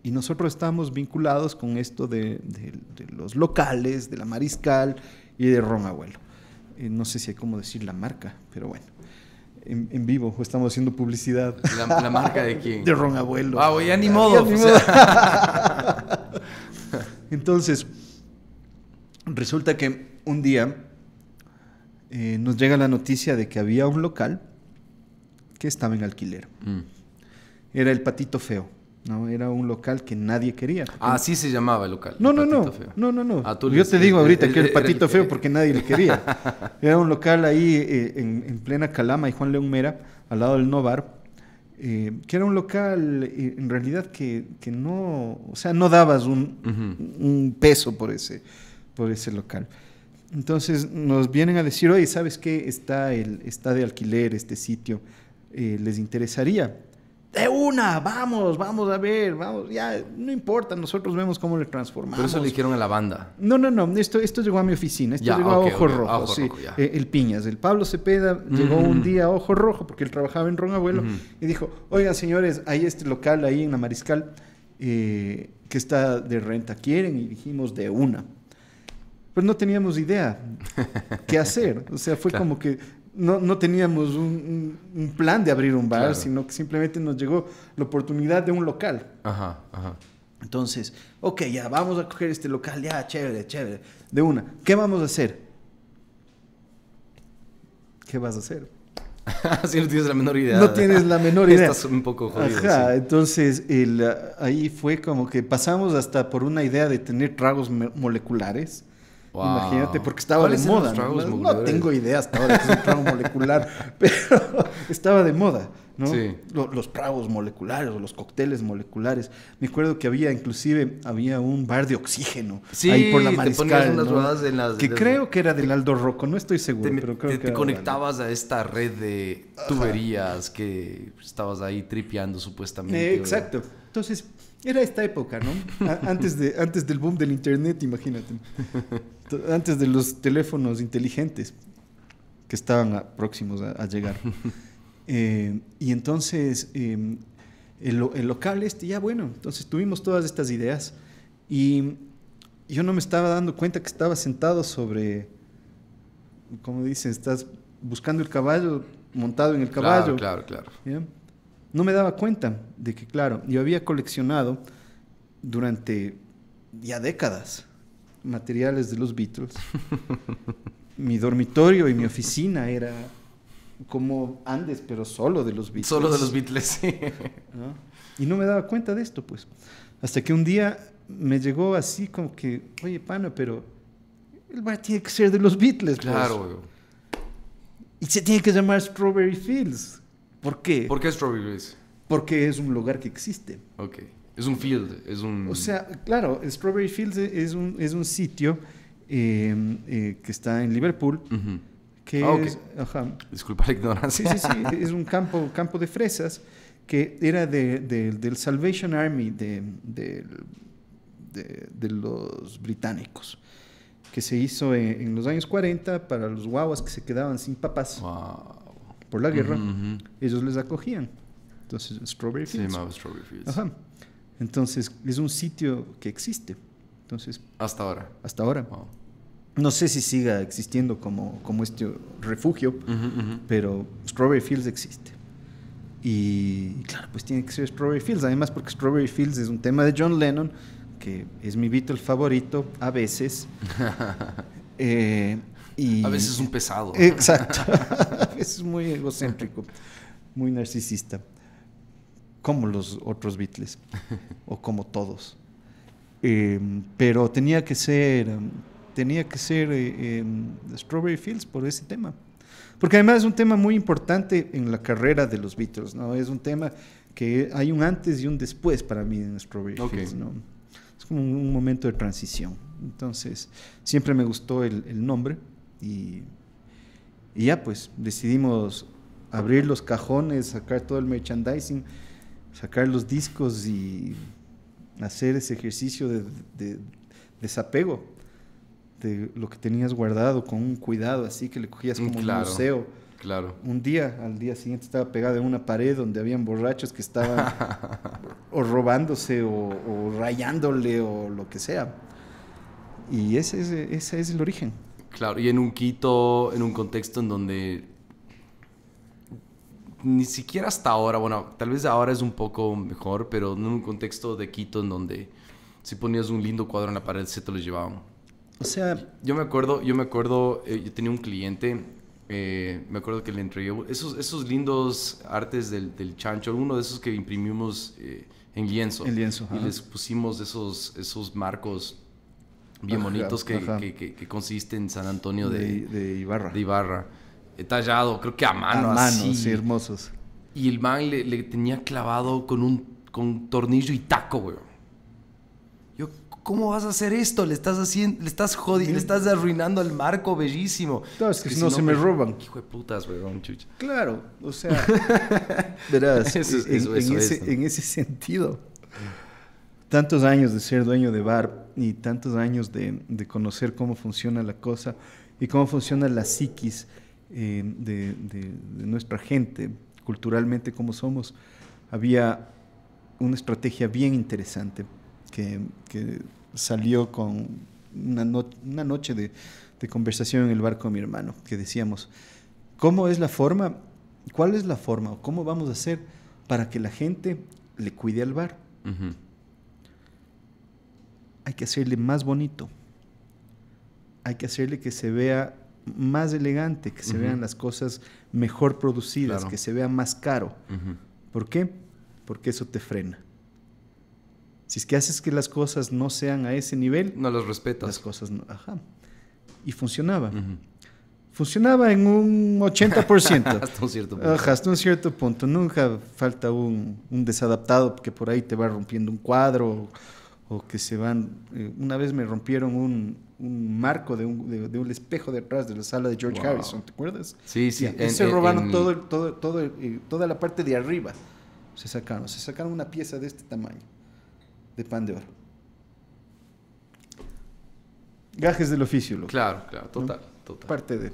nosotros estábamos vinculados con esto de los locales, de la Mariscal y de Ron Abuelo. No sé si hay cómo decir la marca, pero bueno, en vivo estamos haciendo publicidad. ¿La marca de quién? De Ron Abuelo. Ah, ya ni modo. Entonces, resulta que un día nos llega la noticia de que había un local que estaba en alquiler. Era el Patito Feo. No, era un local que nadie quería. Así se llamaba el local. No. Yo te digo ahorita que el Patito Feo porque nadie le quería. Era un local ahí en plena Calama y Juan León Mera, al lado del Novar, que era un local en realidad que no, o sea, no dabas un peso por ese local. Entonces nos vienen a decir, oye, ¿sabes qué? Está de alquiler este sitio, ¿les interesaría? De una, vamos a ver, vamos, ya, no importa, nosotros vemos cómo le transformamos. Pero eso le dijeron a la banda. No, esto llegó a mi oficina, llegó a Ojo Rojo, sí. El Piñas, el Pablo Cepeda llegó un día a Ojo Rojo, porque él trabajaba en Ron Abuelo, y dijo, oigan señores, hay este local ahí en la Mariscal, que está de renta, ¿quieren? Y dijimos, de una. Pero no teníamos idea qué hacer, o sea, fue como que no teníamos un plan de abrir un bar, sino que simplemente nos llegó la oportunidad de un local. Ajá. Entonces, ok, ya, vamos a coger este local, ya, chévere, de una. ¿Qué vamos a hacer? ¿Qué vas a hacer? Si no tienes la menor idea. No tienes la menor idea. Estás un poco jodido. Ajá, sí. Entonces ahí fue como que pasamos hasta por una idea de tener tragos moleculares. Wow. Imagínate, porque estaba de ¿Cuáles eran moda. los tragos No moledores? tengo idea hasta ahora que es un trago molecular, pero estaba de moda, ¿no? Sí. Los tragos moleculares o los cócteles moleculares. Me acuerdo que había un bar de oxígeno Sí, ahí por la te Mariscal, ponías unas ¿no? rodadas en las... Que creo que era del Aldo Rocco, no estoy seguro, pero creo que te era conectabas a esta red de tuberías que estabas ahí tripeando supuestamente. exacto. Entonces, era esta época, ¿no? Antes del boom del internet, imagínate. Antes de los teléfonos inteligentes que estaban próximos a llegar. Y entonces, el local ya bueno, entonces tuvimos todas estas ideas y yo no me estaba dando cuenta que estaba sentado sobre, como dicen, estás buscando el caballo, montado en el caballo. Claro. ¿Ya? No me daba cuenta de que, claro, yo había coleccionado durante ya décadas materiales de los Beatles. Mi dormitorio y mi oficina era como Andes, pero solo de los Beatles. Solo de los Beatles, sí. ¿No? Y no me daba cuenta de esto, pues. Hasta que un día me llegó así como que, oye, pana, pero el bar tiene que ser de los Beatles, Claro, pues. güey. Y se tiene que llamar Strawberry Fields. ¿Por qué? ¿Por qué Strawberry Fields? Porque es un lugar que existe. Ok. Es un field, es un... O sea, claro, Strawberry Fields es un sitio que está en Liverpool, Ujú. que Ok. es... Ajá. Disculpa la Sí, ignorancia. sí, es un campo de fresas que era del Salvation Army de los británicos, que se hizo en los años 40 para los guaguas que se quedaban sin papás Wow. por la guerra. Ujú. Ellos les acogían. Entonces, Strawberry Se Fields. llamaba Strawberry Fields. Ajá. Entonces, es un sitio que existe. Entonces, Hasta ahora. hasta ahora. Wow. No sé si siga existiendo como este refugio, pero Strawberry Fields existe. Y claro, pues tiene que ser Strawberry Fields. Además, porque Strawberry Fields es un tema de John Lennon, que es mi Beatle favorito a veces. Y A veces es un pesado. exacto. A veces es muy egocéntrico, muy narcisista. Como los otros Beatles, o como todos. Pero tenía que ser Strawberry Fields por ese tema. Porque además es un tema muy importante en la carrera de los Beatles, ¿no? Es un tema que hay un antes y un después para mí en Strawberry Fields, ¿no? Es como un momento de transición. Entonces, siempre me gustó el nombre y ya pues decidimos abrir los cajones, sacar todo el merchandising, sacar los discos y hacer ese ejercicio de desapego de lo que tenías guardado con un cuidado así que le cogías como un museo. Claro. Al día siguiente estaba pegado en una pared donde habían borrachos que estaban o robándose o rayándole o lo que sea. Y ese es el origen. Claro, y en un Quito, en un contexto en donde ni siquiera hasta ahora, bueno, tal vez ahora es un poco mejor, pero en un contexto de Quito en donde si ponías un lindo cuadro en la pared se te lo llevaban. O sea, Yo me acuerdo, yo tenía un cliente, me acuerdo que le entregué esos lindos artes del chancho, uno de esos que imprimimos en lienzo. El lienzo, y ajá. les pusimos esos marcos bien bonitos que consiste en San Antonio de Ibarra. de Ibarra. Tallado, creo que a mano, así. Sí, hermosos. Y el man le tenía clavado con tornillo y taco, güey. Yo, ¿cómo vas a hacer esto? Le estás jodiendo, le estás arruinando el marco bellísimo. No, es que si no se me roban. Hijo de putas, güey, chucha. Claro, o sea, verás, en ese sentido, tantos años de ser dueño de bar y tantos años de conocer cómo funciona la cosa y cómo funciona la psiquis de nuestra gente, culturalmente como somos, había una estrategia bien interesante que salió con una noche de conversación en el bar con mi hermano, que decíamos, ¿cuál es la forma o cómo vamos a hacer para que la gente le cuide al bar? Uh-huh. Hay que hacerle más bonito, hay que hacerle que se vea más elegante, que se vean las cosas mejor producidas, que se vea más caro. ¿Por qué? Porque eso te frena. Si es que haces que las cosas no sean a ese nivel, no las respetas. Las cosas no. Ajá. y funcionaba. Ujú. Funcionaba en un 80%. Hasta un cierto punto. Ajá, hasta un cierto punto. Nunca falta un desadaptado que por ahí te va rompiendo un cuadro o que se van... una vez me rompieron un marco de un espejo de atrás de la sala de George Wow. Harrison, ¿te acuerdas? Sí, sí. Se robaron toda la parte de arriba. Se sacaron una pieza de este tamaño, de pan de oro. Gajes del oficio, loco. Claro, total, ¿no? total. Parte de...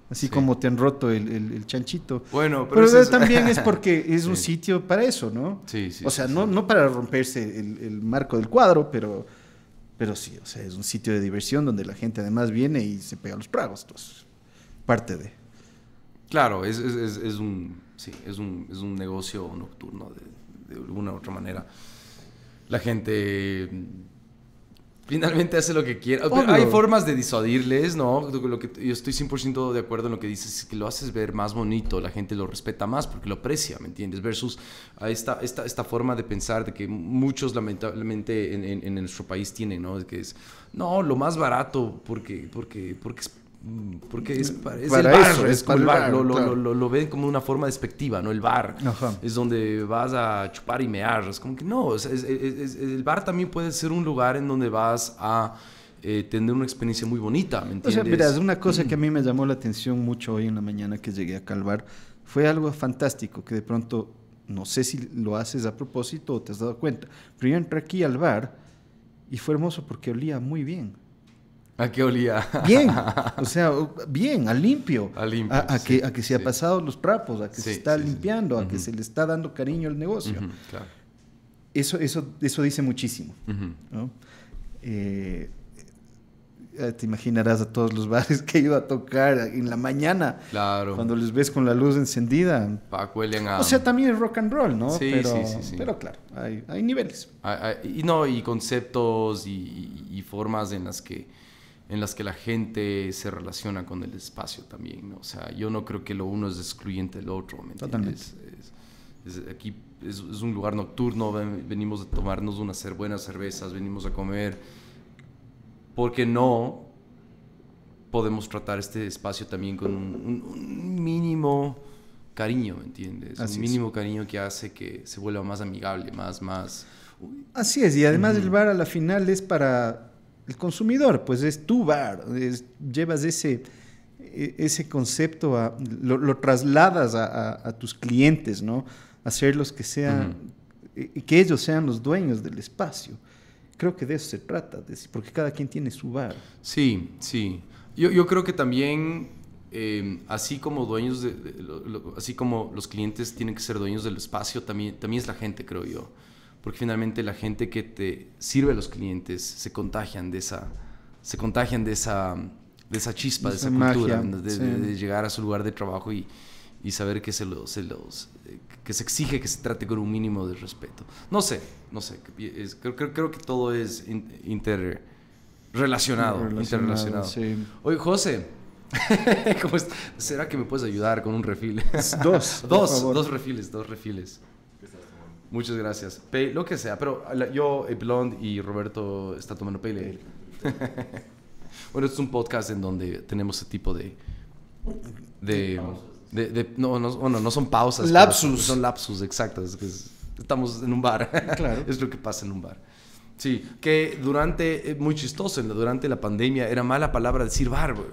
Así Sí. como te han roto el chanchito. Bueno, pero eso es- también es porque es un Sí. sitio para eso, ¿no? Sí, sí. O sea, sí, no, sí. no para romperse el marco del cuadro, pero sí, o sea, es un sitio de diversión donde la gente además viene y se pega los tragos. Entonces, parte de... Claro, es un negocio nocturno de alguna u otra manera. La gente finalmente hace lo que quiere. Pero Obvio. hay formas de disuadirles, ¿no? Yo estoy 100% de acuerdo en lo que dices, es que lo haces ver más bonito, la gente lo respeta más porque lo aprecia, ¿me entiendes? Versus a esta forma de pensar de que muchos lamentablemente en nuestro país tienen, ¿no? Que es, no, lo más barato porque es Para el bar, eso, es como el bar, claro. lo ven como una forma despectiva, ¿no? El bar Ajá. es donde vas a chupar y mear, es como que no, o sea, el bar también puede ser un lugar en donde vas a tener una experiencia muy bonita, ¿me O entiendes? sea, verás, una cosa que a mí me llamó la atención mucho hoy en la mañana que llegué acá al bar fue algo fantástico que de pronto, no sé si lo haces a propósito o te has dado cuenta, pero yo entré aquí al bar y fue hermoso porque olía muy bien. ¿A qué olía? Bien, o sea, bien, a limpio. A limpio, A sí, que se ha sí. pasado los trapos, a que Sí, se está sí, sí. limpiando, a que Ujú. se le está dando cariño al negocio. Ujú, claro. Eso dice muchísimo, Ujú. ¿no? Te imaginarás a todos los bares que he ido a tocar en la mañana, Claro. cuando les ves con la luz encendida. Huelen a... O sea, también es rock and roll, ¿no? Sí, sí. Pero claro, hay niveles. Y conceptos y formas en las que la gente se relaciona con el espacio también, ¿no? O sea, yo no creo que lo uno es excluyente del otro, ¿me entiendes? Aquí es un lugar nocturno, venimos a tomarnos unas buenas cervezas, venimos a comer. ¿Por qué no podemos tratar este espacio también con un mínimo cariño, ¿me entiendes? Así Un es. mínimo cariño que hace que se vuelva más amigable, más... Así es, y además el bar a la final es para el consumidor, pues es tu bar, llevas ese concepto, lo trasladas a tus clientes, ¿no? Hacerlos que sean, que ellos sean los dueños del espacio. Creo que de eso se trata, porque cada quien tiene su bar. Sí. Yo creo que también, así como dueños así como los clientes tienen que ser dueños del espacio, también es la gente, creo yo. Porque finalmente la gente que te sirve a los clientes se contagian de esa chispa, de esa magia, cultura, de llegar a su lugar de trabajo y saber que que se exige que se trate con un mínimo de respeto. No sé. Creo que todo es interrelacionado. Sí. Oye, José, ¿será que me puedes ayudar con un refill? Dos refiles. Muchas gracias. Lo que sea, pero yo, Blond y Roberto está tomando pale ale. Bueno, este es un podcast en donde tenemos ese tipo no son pausas. Lapsus. Son lapsus, exacto. Estamos en un bar. Claro. Es lo que pasa en un bar. Sí, que muy chistoso, durante la pandemia era mala palabra decir bar, güey.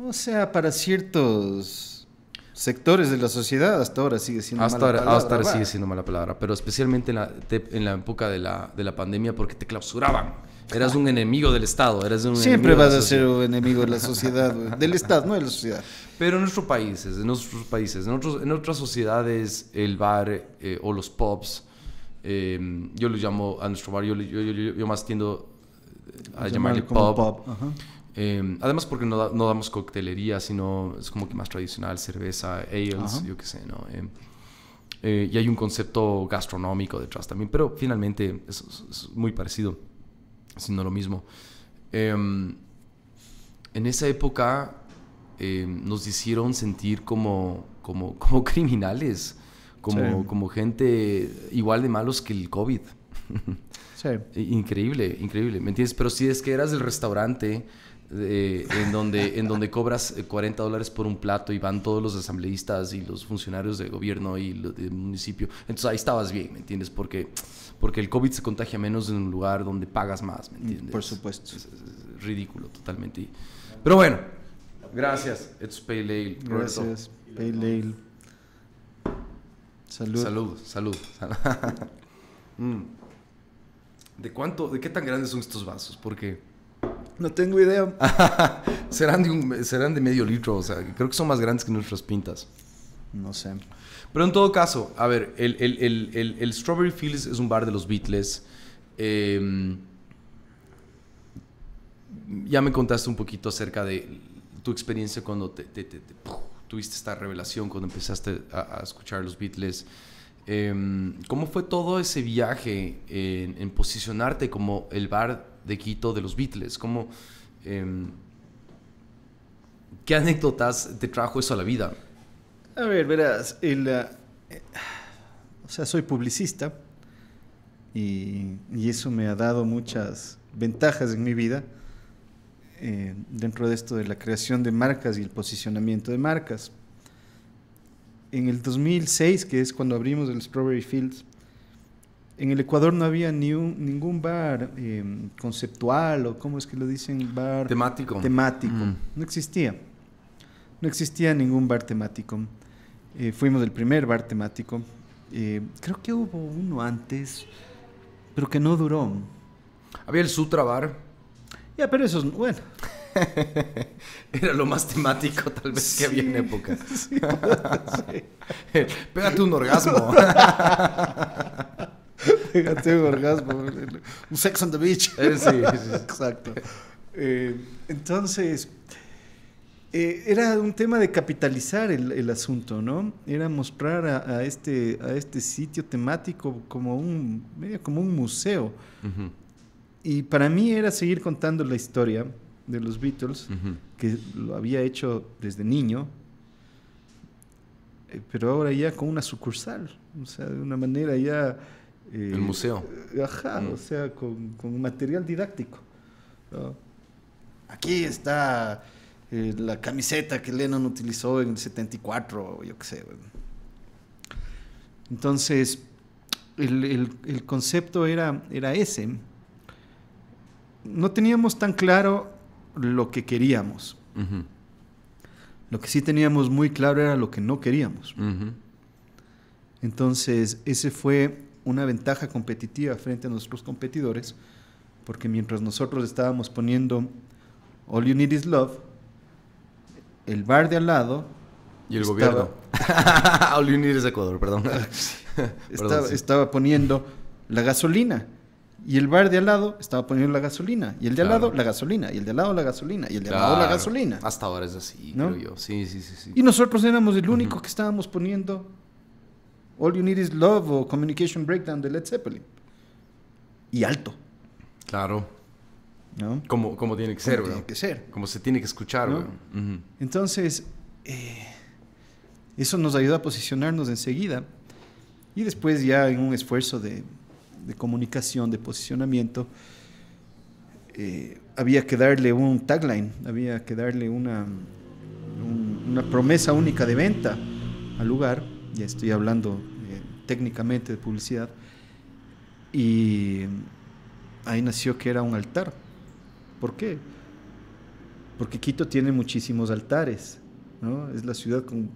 O sea, para ciertos sectores de la sociedad hasta ahora sigue siendo mala palabra. Hasta ahora sigue siendo mala palabra, pero especialmente en la época de la pandemia porque te clausuraban. Eras un enemigo del Estado. Siempre vas a ser un enemigo de la sociedad, del Estado, no de la sociedad. Pero en nuestros países, en otras sociedades, el bar o los pubs, yo lo llamo a nuestro bar, yo más tiendo a llamarle como pub. Ajá. Además porque no damos coctelería, sino es como que más tradicional, cerveza, ales, Ajá. yo qué sé, ¿no? Y hay un concepto gastronómico detrás también, pero finalmente es muy parecido, siendo lo mismo. En esa época nos hicieron sentir como criminales, como gente igual de malos que el COVID. Sí. Increíble, ¿me entiendes? Pero si es que eras del restaurante, en donde cobras $40 por un plato y van todos los asambleístas y los funcionarios de gobierno y del municipio. Entonces ahí estabas bien, ¿me entiendes? Porque el COVID se contagia menos en un lugar donde pagas más, ¿me entiendes? Por supuesto. Es ridículo totalmente. Pero bueno, gracias. Esto es Pale Ale. Gracias, Pale Ale. Salud. Salud. ¿De qué tan grandes son estos vasos? Porque no tengo idea. serán de medio litro, o sea, creo que son más grandes que nuestras pintas. No sé. Pero en todo caso, a ver, el Strawberry Fields es un bar de los Beatles. Ya me contaste un poquito acerca de tu experiencia cuando tuviste esta revelación, cuando empezaste a escuchar los Beatles. ¿Cómo fue todo ese viaje en posicionarte como el bar de Quito de los Beatles? ¿Qué anécdotas te trajo eso a la vida? A ver, verás, o sea, soy publicista y eso me ha dado muchas ventajas en mi vida dentro de esto de la creación de marcas y el posicionamiento de marcas. En el 2006, que es cuando abrimos el Strawberry Fields, en el Ecuador no había ningún bar conceptual, o ¿cómo es que lo dicen? Bar temático. No existía. No existía ningún bar temático. Fuimos el primer bar temático. Creo que hubo uno antes, pero que no duró. Había el Sutra Bar. Ya, pero eso es bueno. Era lo más temático tal vez que había en época. Sí. Pégate un orgasmo. Pégate un orgasmo. Un Sex on the Beach. Sí. Exacto. Entonces, era un tema de capitalizar el asunto, ¿no? Era mostrar a este sitio temático medio como un museo. Uh-huh. Y para mí era seguir contando la historia de los Beatles, uh-huh, que lo había hecho desde niño, pero ahora ya con una sucursal, o sea, de una manera ya... el museo. Ajá, o sea, con material didáctico, ¿no? Aquí está la camiseta que Lennon utilizó en el 74, yo qué sé. Entonces, el concepto era ese. No teníamos tan claro lo que queríamos. Uh-huh. Lo que sí teníamos muy claro era lo que no queríamos. Uh-huh. Entonces, ese fue una ventaja competitiva frente a nuestros competidores, porque mientras nosotros estábamos poniendo All You Need Is Love, el bar de al lado... Y el gobierno. All You Need Is Ecuador, perdón. Estaba poniendo la gasolina. Y el bar de al lado estaba poniendo la gasolina. Y el de al lado la gasolina. Y el de al lado la gasolina. Y el de al lado la gasolina. Hasta ahora es así, ¿no? creo yo. Sí. Y nosotros éramos el único que estábamos poniendo All You Need Is Love o Communication Breakdown de Led Zeppelin. Y alto. Claro. ¿No? Como tiene que ser, tiene que ser. Como se tiene que escuchar, ¿no? Uh-huh. Entonces, eso nos ayudó a posicionarnos enseguida. Y después ya en un esfuerzo de comunicación, de posicionamiento, había que darle un tagline, había que darle una promesa única de venta al lugar. Ya estoy hablando técnicamente de publicidad. Y ahí nació que era un altar. ¿Por qué? Porque Quito tiene muchísimos altares, ¿no? Es la ciudad con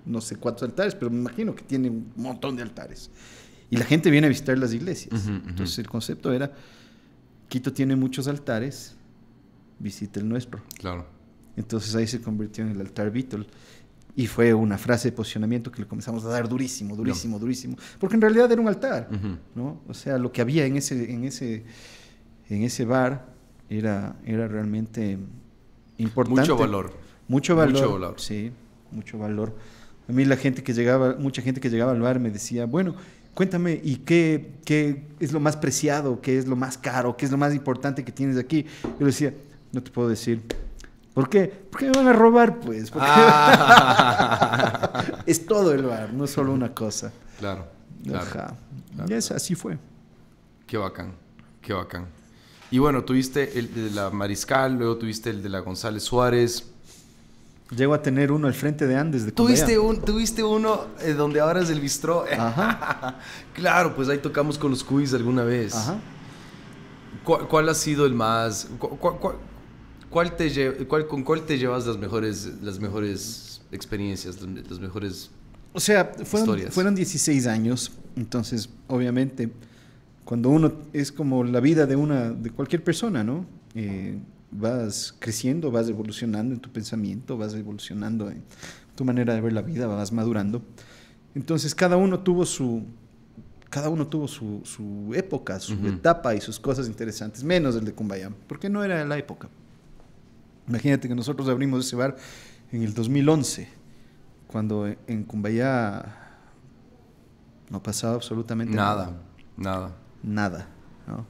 no sé cuántos altares, pero me imagino que tiene un montón de altares. Y la gente viene a visitar las iglesias. Uh-huh. Entonces el concepto era, Quito tiene muchos altares, visita el nuestro. Claro. Entonces ahí se convirtió en el altar Beatle. Y fue una frase de posicionamiento que le comenzamos a dar durísimo. Porque en realidad era un altar, uh-huh, ¿no? O sea, lo que había en ese bar era realmente importante. Mucho valor. Sí, mucho valor. A mí mucha gente que llegaba al bar me decía, bueno, cuéntame, ¿y qué es lo más preciado? ¿Qué es lo más caro? ¿Qué es lo más importante que tienes aquí? Yo le decía, no te puedo decir. ¿Por qué? Porque me van a robar, pues. Es todo el bar, no solo una cosa. Claro. Ajá. Y así fue. Qué bacán. Y bueno, tuviste el de la Mariscal, luego tuviste el de la González Suárez. Llego a tener uno al frente de Andes de Tuviste uno donde ahora es el bistró. Ajá. Claro, pues ahí tocamos con los Cuis alguna vez. Ajá. ¿Cuál ha sido el más... ¿Con cuál te llevas las mejores experiencias, las mejores O sea, historias? fueron 16 años, entonces obviamente cuando uno es como la vida de cualquier persona, ¿no? Vas creciendo, vas evolucionando en tu pensamiento, vas evolucionando en tu manera de ver la vida, vas madurando. Entonces cada uno tuvo su época, su etapa y sus cosas interesantes, menos el de Cumbayá, porque no era la época. Imagínate que nosotros abrimos ese bar en el 2011, cuando en Cumbayá no pasaba absolutamente Nada. Nada, ¿no?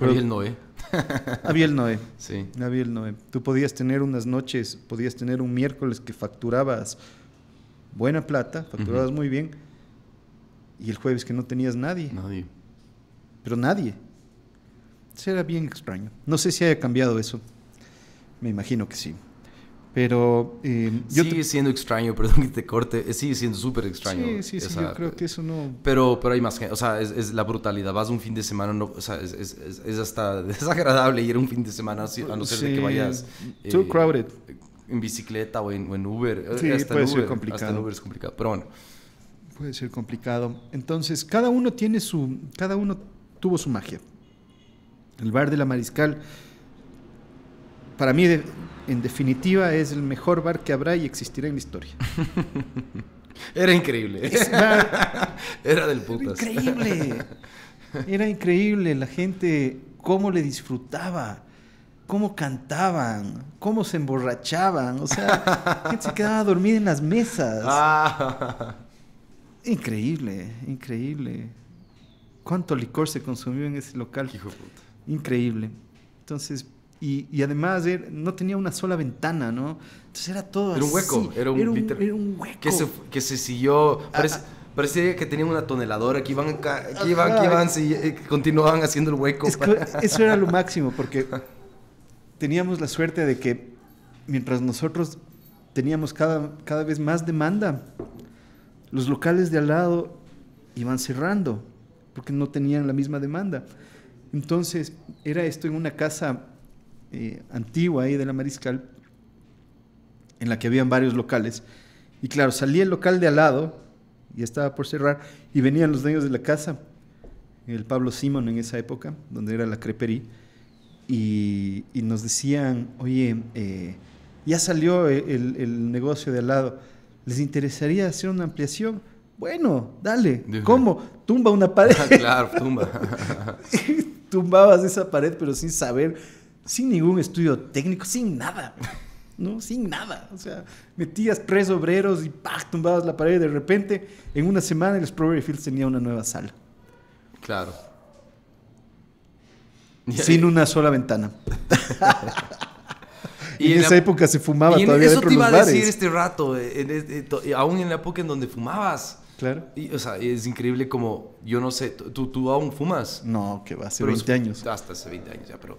Había el Noé. Había el Noé. Sí. Había el Noé. Tú podías tener unas noches, podías tener un miércoles que facturabas buena plata, facturabas muy bien, y el jueves que no tenías nadie. Pero nadie. Eso era bien extraño. No sé si haya cambiado eso. Me imagino que sí. Pero sigue siendo extraño, perdón que te corte, sigue siendo súper extraño. Sí, yo creo que eso no... Pero hay más gente, o sea, es la brutalidad. Vas un fin de semana, no, o sea, es hasta desagradable ir un fin de semana, a no ser de que vayas... Too crowded. En bicicleta o en Uber. Sí, hasta puede en ser Uber, complicado. Hasta en Uber es complicado, pero bueno. Puede ser complicado. Entonces, cada uno tuvo su magia. El bar de la Mariscal, para mí, en definitiva, es el mejor bar que habrá y existirá en la historia. Era increíble. Era del putas. Era increíble. Era increíble. La gente, cómo le disfrutaba, cómo cantaban, cómo se emborrachaban. O sea, la gente se quedaba dormida en las mesas. Increíble, increíble. ¿Cuánto licor se consumió en ese local? Hijo de puta. Increíble. Entonces, y además no tenía una sola ventana, ¿no? Entonces era todo era un hueco, así. Era un hueco. Que se siguió. Parecía que tenían una toneladora, que continuaban haciendo el hueco. Eso era lo máximo, porque teníamos la suerte de que mientras nosotros teníamos cada vez más demanda, los locales de al lado iban cerrando porque no tenían la misma demanda. Entonces, era esto en una casa antigua ahí de la Mariscal, en la que habían varios locales. Y claro, salía el local de al lado, y estaba por cerrar, y venían los dueños de la casa, el Pablo Simón en esa época, donde era la crepería, y nos decían, oye, ya salió el negocio de al lado, ¿les interesaría hacer una ampliación? Bueno, dale. ¿Cómo? Tumba una pared. Claro, tumba. Tumbabas esa pared, pero sin saber, sin ningún estudio técnico, sin nada. ¿No? Sin nada. O sea, metías 3 obreros y ¡pah! Tumbabas la pared. De repente, en una semana, el Strawberry Fields tenía una nueva sala. Claro. Sin una sola ventana. Y en esa época se fumaba todavía dentro de los bares. Eso te iba a decir este rato, aún en la época en donde fumabas. Claro. Y, o sea, es increíble como, yo no sé, ¿tú aún fumas? No, que va, hace 20 años. Hasta hace 20 años ya, pero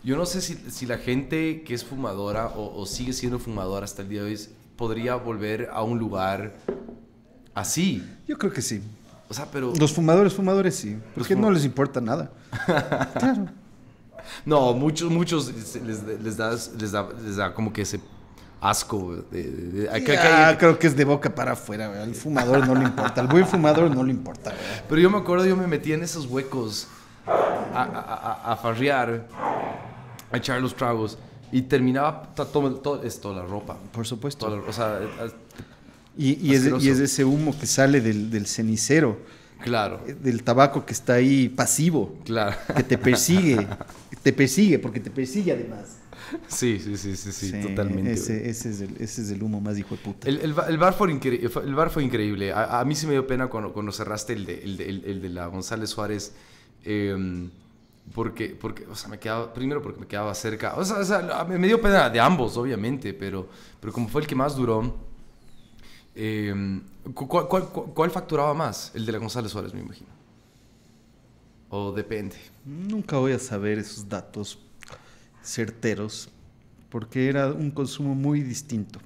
yo no sé si la gente que es fumadora o sigue siendo fumadora hasta el día de hoy podría volver a un lugar así. Yo creo que sí. O sea, pero... Los fumadores sí, porque no les importa nada. Claro. No, muchos les da como que ese asco. Creo que es de boca para afuera. Al fumador no le importa. Al buen fumador no le importa. ¿Verdad? Pero yo me acuerdo, yo me metía en esos huecos a farrear, a echar los tragos y terminaba todo esto, la ropa. Por supuesto. O sea, y es ese humo que sale del cenicero. Claro. Del tabaco que está ahí pasivo. Claro. Que te persigue. Te persigue, porque te persigue además. Sí, totalmente. Ese es el humo más hijo de puta. El bar fue increíble. A mí sí me dio pena cuando cerraste el de la González Suárez. Porque, o sea, primero porque me quedaba cerca. O sea, me dio pena de ambos, obviamente, pero como fue el que más duró. ¿Cuál facturaba más? El de la González Suárez, me imagino. ¿O depende? Nunca voy a saber esos datos certeros porque era un consumo muy distinto,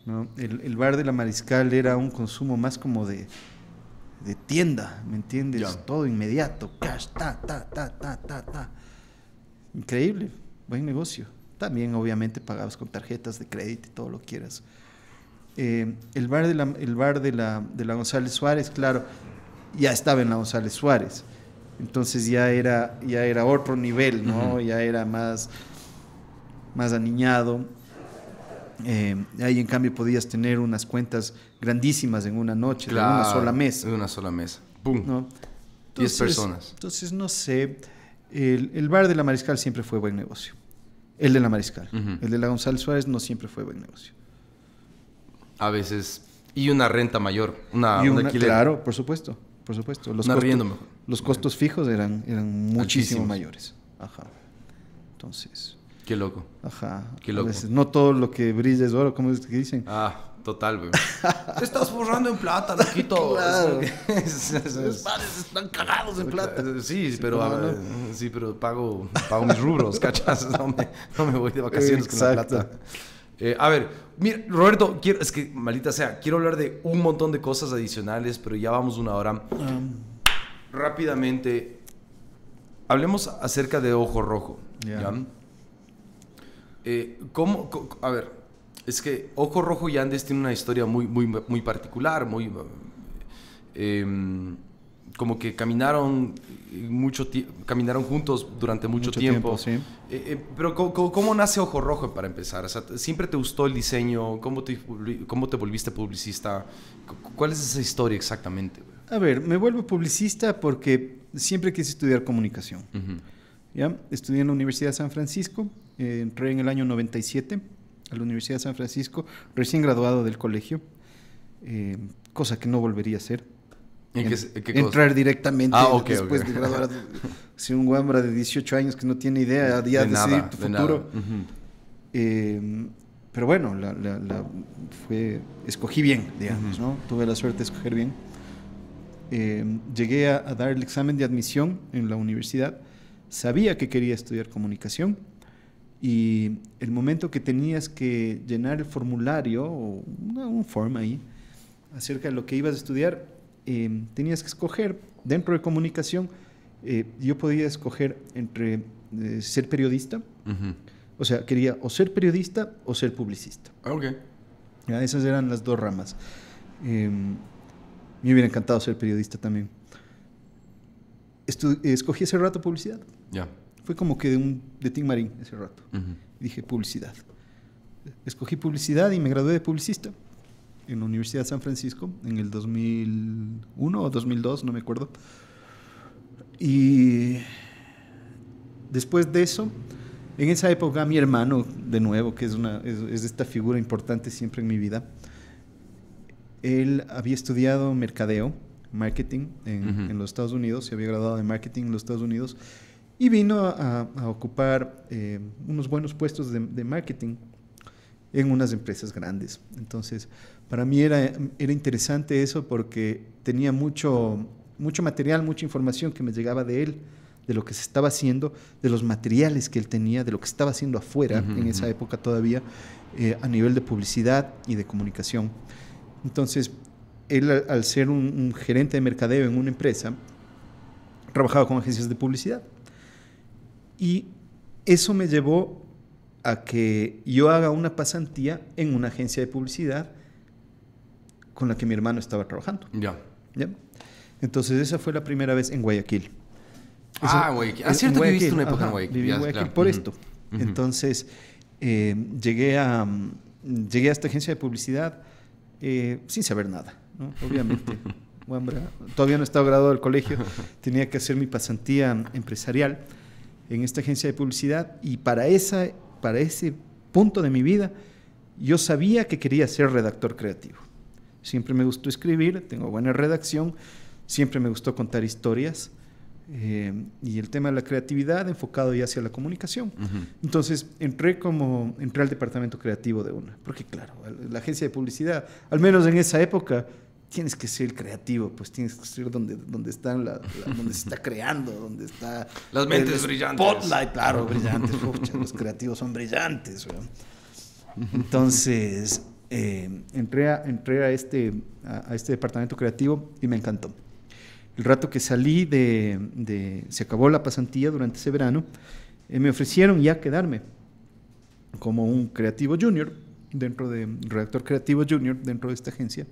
¿no? El bar de la Mariscal era un consumo más como de tienda, ¿me entiendes? Ya. Todo inmediato, cash, ta. Increíble, buen negocio. También obviamente pagabas con tarjetas de crédito y todo lo que quieras. El bar de la González Suárez, claro, ya estaba en la González Suárez. Entonces ya era otro nivel, ¿no? Ya era más aniñado. Ahí en cambio podías tener unas cuentas grandísimas en una noche, Claro, de una sola mesa. De una sola mesa. ¡Pum! ¿No? 10 personas. Entonces, no sé, el bar de la Mariscal siempre fue buen negocio. El de la Mariscal. El de la González Suárez no siempre fue buen negocio. A veces. Y una renta mayor, un alquiler. Claro, por supuesto. Los costos fijos eran muchísimo altísimos. mayores. Ajá. Entonces. Qué loco. Ajá. Qué loco. A veces no todo lo que brilla es oro, como es que dicen. Total, güey. Te estás forrando en plata, loquito. Claro. Los padres están cagados en plata. Sí, pero pago mis rubros, ¿cachas? No me voy de vacaciones con la plata. A ver, mira, Roberto, es que, maldita sea, quiero hablar de un montón de cosas adicionales, pero ya vamos una hora. Rápidamente, hablemos acerca de Ojo Rojo. ¿Ya? A ver, es que Ojo Rojo y Andes tiene una historia muy particular, como que caminaron juntos durante mucho tiempo. Sí. Pero ¿cómo nace Ojo Rojo para empezar? O sea, ¿siempre te gustó el diseño? ¿Cómo te volviste publicista? ¿Cuál es esa historia exactamente? A ver, me vuelvo publicista porque siempre quise estudiar comunicación. ¿Ya? Estudié en la Universidad de San Francisco, entré en el año 97 a la Universidad de San Francisco, recién graduado del colegio, cosa que no volvería a hacer. ¿Qué entrar directamente después de graduar. Si un guambra de 18 años que no tiene idea de decidir tu futuro. Pero bueno, escogí bien, digamos, ¿no? Tuve la suerte de escoger bien. Llegué a dar el examen de admisión en la universidad. Sabía que quería estudiar comunicación y el momento que tenías que llenar el formulario o un form ahí acerca de lo que ibas a estudiar, tenías que escoger dentro de comunicación. Yo podía escoger entre ser periodista, o sea, quería o ser periodista o ser publicista. Okay. Ya, esas eran las dos ramas. Me hubiera encantado ser periodista también. Escogí ese rato publicidad. Yeah. Fue como que de Tim Marín ese rato. Dije publicidad. Escogí publicidad y me gradué de publicista en la Universidad de San Francisco en el 2001 o 2002, no me acuerdo. Y después de eso, en esa época mi hermano, de nuevo, que es esta figura importante siempre en mi vida, él había estudiado mercadeo, marketing en los Estados Unidos, se había graduado de marketing en los Estados Unidos y vino a ocupar unos buenos puestos de marketing en unas empresas grandes. Entonces, para mí era interesante eso porque tenía mucho material, mucha información que me llegaba de él, de lo que se estaba haciendo, de los materiales que él tenía, de lo que estaba haciendo afuera en esa época todavía, a nivel de publicidad y de comunicación. Entonces, él al ser un gerente de mercadeo en una empresa, trabajaba con agencias de publicidad. Y eso me llevó a que yo haga una pasantía en una agencia de publicidad con la que mi hermano estaba trabajando. Ya. ¿Ya? Entonces esa fue la primera vez en Guayaquil. Guayaquil. Es cierto que viviste una época en Guayaquil. Viví en Guayaquil por esto. Entonces llegué a esta agencia de publicidad sin saber nada, ¿no? Obviamente. Todavía no estaba graduado del colegio. Tenía que hacer mi pasantía empresarial en esta agencia de publicidad y para ese punto de mi vida yo sabía que quería ser redactor creativo. Siempre me gustó escribir, tengo buena redacción, siempre me gustó contar historias y el tema de la creatividad enfocado ya hacia la comunicación. Entonces entré al departamento creativo de una, porque claro, la agencia de publicidad, al menos en esa época, tienes que ser creativo, pues tienes que ser donde están donde se está creando, donde está las mentes brillantes. Spotlight, claro, brillantes. Pucha, los creativos son brillantes, ¿no? Entonces entré a este departamento creativo y me encantó. El rato que salí se acabó la pasantía durante ese verano, me ofrecieron ya quedarme como un creativo junior, redactor creativo junior dentro de esta agencia,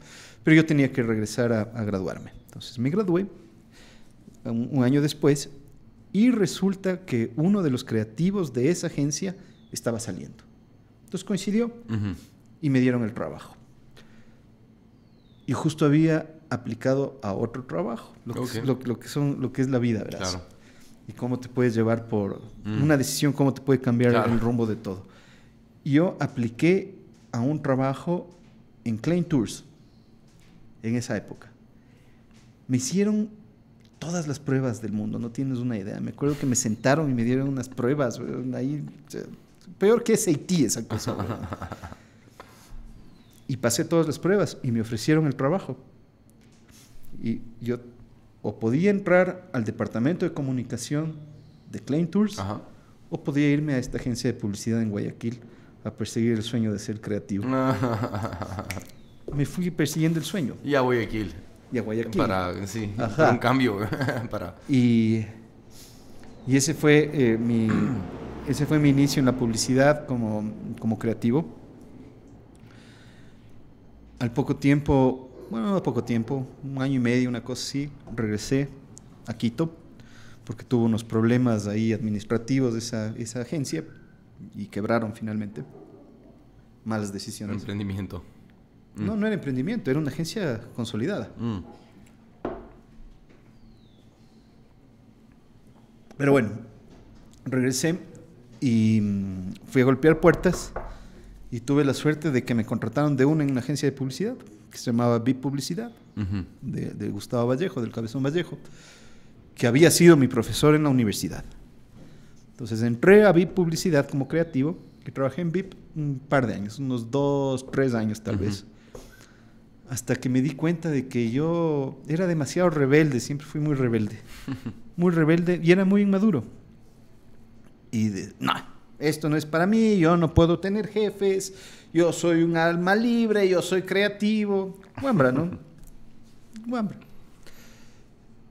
pero yo tenía que regresar a graduarme. Entonces me gradué un año después y resulta que uno de los creativos de esa agencia estaba saliendo. Entonces coincidió y me dieron el trabajo. Y justo había aplicado a otro trabajo, lo que es la vida, ¿verdad? Claro. Y cómo te puedes llevar por una decisión, cómo te puede cambiar el rumbo de todo. Y yo apliqué a un trabajo en Klein Tours en esa época. Me hicieron todas las pruebas del mundo, no tienes una idea. Me acuerdo que me sentaron y me dieron unas pruebas, ahí, peor que SAT esa cosa. Y pasé todas las pruebas y me ofrecieron el trabajo. Y yo o podía entrar al departamento de comunicación de Klein Tours, o podía irme a esta agencia de publicidad en Guayaquil a perseguir el sueño de ser creativo. Me fui persiguiendo el sueño. Y a Guayaquil. Para un cambio. Y ese fue mi inicio en la publicidad como creativo. Al poco tiempo, un año y medio, una cosa así, regresé a Quito porque tuvo unos problemas ahí administrativos de esa agencia y quebraron finalmente. Malas decisiones. Emprendimiento. No era emprendimiento, era una agencia consolidada. Pero bueno, regresé y fui a golpear puertas y tuve la suerte de que me contrataron en una agencia de publicidad que se llamaba VIP Publicidad, de Gustavo Vallejo, del Cabezón Vallejo, que había sido mi profesor en la universidad. Entonces entré a VIP Publicidad como creativo y trabajé en VIP un par de años, unos 2, 3 años tal vez. Hasta que me di cuenta de que yo era demasiado rebelde, siempre fui muy rebelde. Muy rebelde y era muy inmaduro. Y no, esto no es para mí, yo no puedo tener jefes, yo soy un alma libre, yo soy creativo. Guambra, ¿no? Guambra.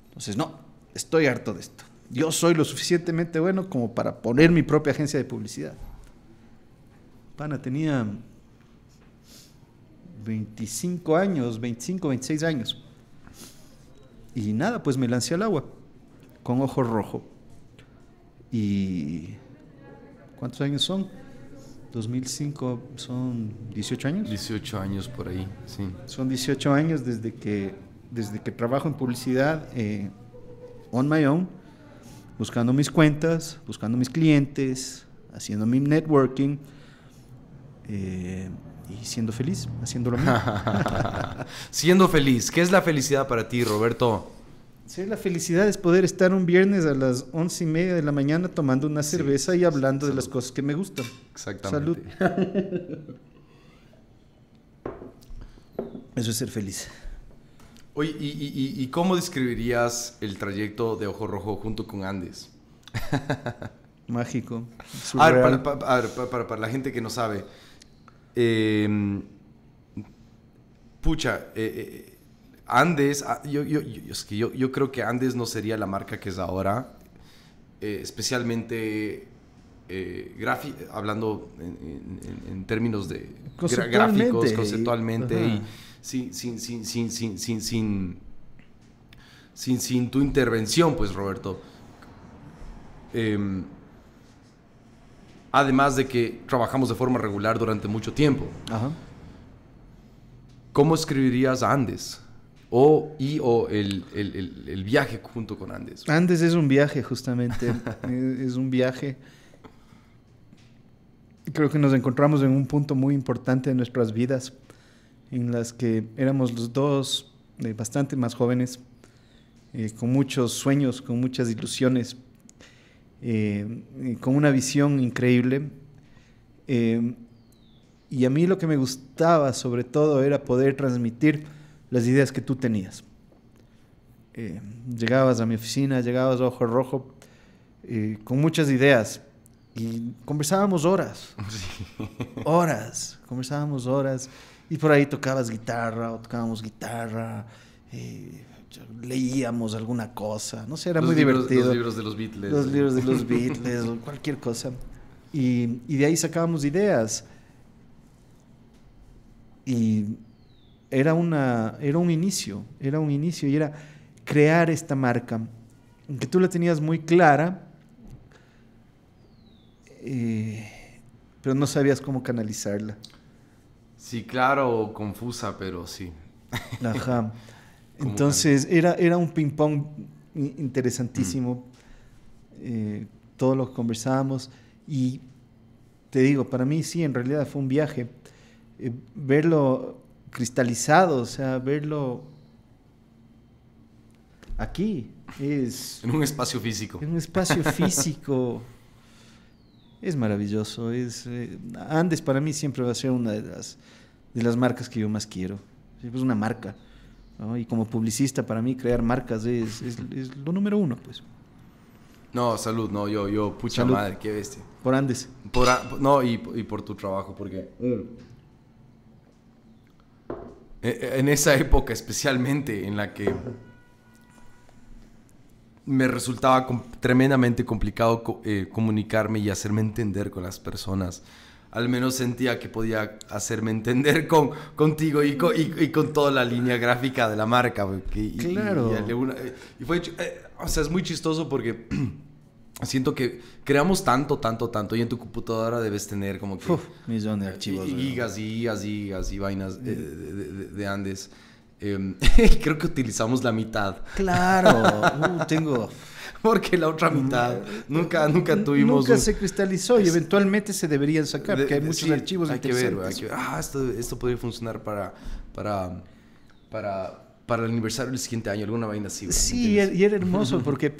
Entonces, no, estoy harto de esto. Yo soy lo suficientemente bueno como para poner mi propia agencia de publicidad. Pana, tenía 25 años, 25, 26 años. Y nada, pues me lancé al agua con ojo rojo. Y ¿cuántos años son? 2005 son 18 años. 18 años por ahí, sí. Son 18 años desde que trabajo en publicidad on my own, buscando mis cuentas, buscando mis clientes, haciendo mi networking y siendo feliz, haciendo lo mío. Siendo feliz. ¿Qué es la felicidad para ti, Roberto? Sí, la felicidad es poder estar un viernes a las 11:30 de la mañana tomando una cerveza y hablando de las cosas que me gustan. Exactamente. Salud. Eso es ser feliz. Oye, ¿y cómo describirías el trayecto de Ojo Rojo junto con Andes? Mágico. A ver, para la gente que no sabe. Andes, yo creo que Andes no sería la marca que es ahora, especialmente hablando en términos de gráficos, conceptualmente, y sin tu intervención, pues, Roberto. Además de que trabajamos de forma regular durante mucho tiempo. Ajá. ¿Cómo escribirías a Andes? O el viaje junto con Andes. Andes es un viaje, justamente. Es un viaje. Creo que nos encontramos en un punto muy importante de nuestras vidas, en las que éramos los dos bastante más jóvenes, con muchos sueños, con muchas ilusiones, con una visión increíble. Y a mí lo que me gustaba sobre todo era poder transmitir las ideas que tú tenías. Llegabas a mi oficina, llegabas a Ojo Rojo con muchas ideas y conversábamos horas. Sí. Conversábamos horas y por ahí tocabas guitarra o tocábamos guitarra, leíamos alguna cosa, no sé, era muy divertido. Los libros de los Beatles. Los libros de los Beatles o cualquier cosa. Y de ahí sacábamos ideas. Y era un inicio y era crear esta marca, que tú la tenías muy clara, pero no sabías cómo canalizarla. Sí, claro, confusa, pero sí. Ajá. Entonces era un ping-pong interesantísimo, todo lo que conversábamos, y te digo, para mí sí, en realidad fue un viaje. Verlo cristalizado, o sea, verlo aquí es... En un espacio físico. En un espacio físico. Es maravilloso. Andes para mí siempre va a ser una de las marcas que yo más quiero. Es una marca, ¿no? Y como publicista, para mí crear marcas es lo número uno, pues. No, salud, no, yo pucha Salud. Madre, qué bestia. Por Andes. No, y por tu trabajo, porque... En esa época especialmente en la que me resultaba tremendamente complicado comunicarme y hacerme entender con las personas. Al menos sentía que podía hacerme entender contigo y con toda la línea gráfica de la marca. Claro. Y fue, o sea, es muy chistoso porque siento que creamos tanto, y en tu computadora debes tener como que... Millón de archivos. Gigas y vainas de Andes. Creo que utilizamos la mitad. Claro, tengo... Porque la otra mitad nunca tuvimos... Nunca se cristalizó y eventualmente se deberían sacar, porque hay muchos archivos interesantes. Hay que ver. Esto podría funcionar para el aniversario del siguiente año, alguna vaina así. ¿Verdad? Sí, y era hermoso porque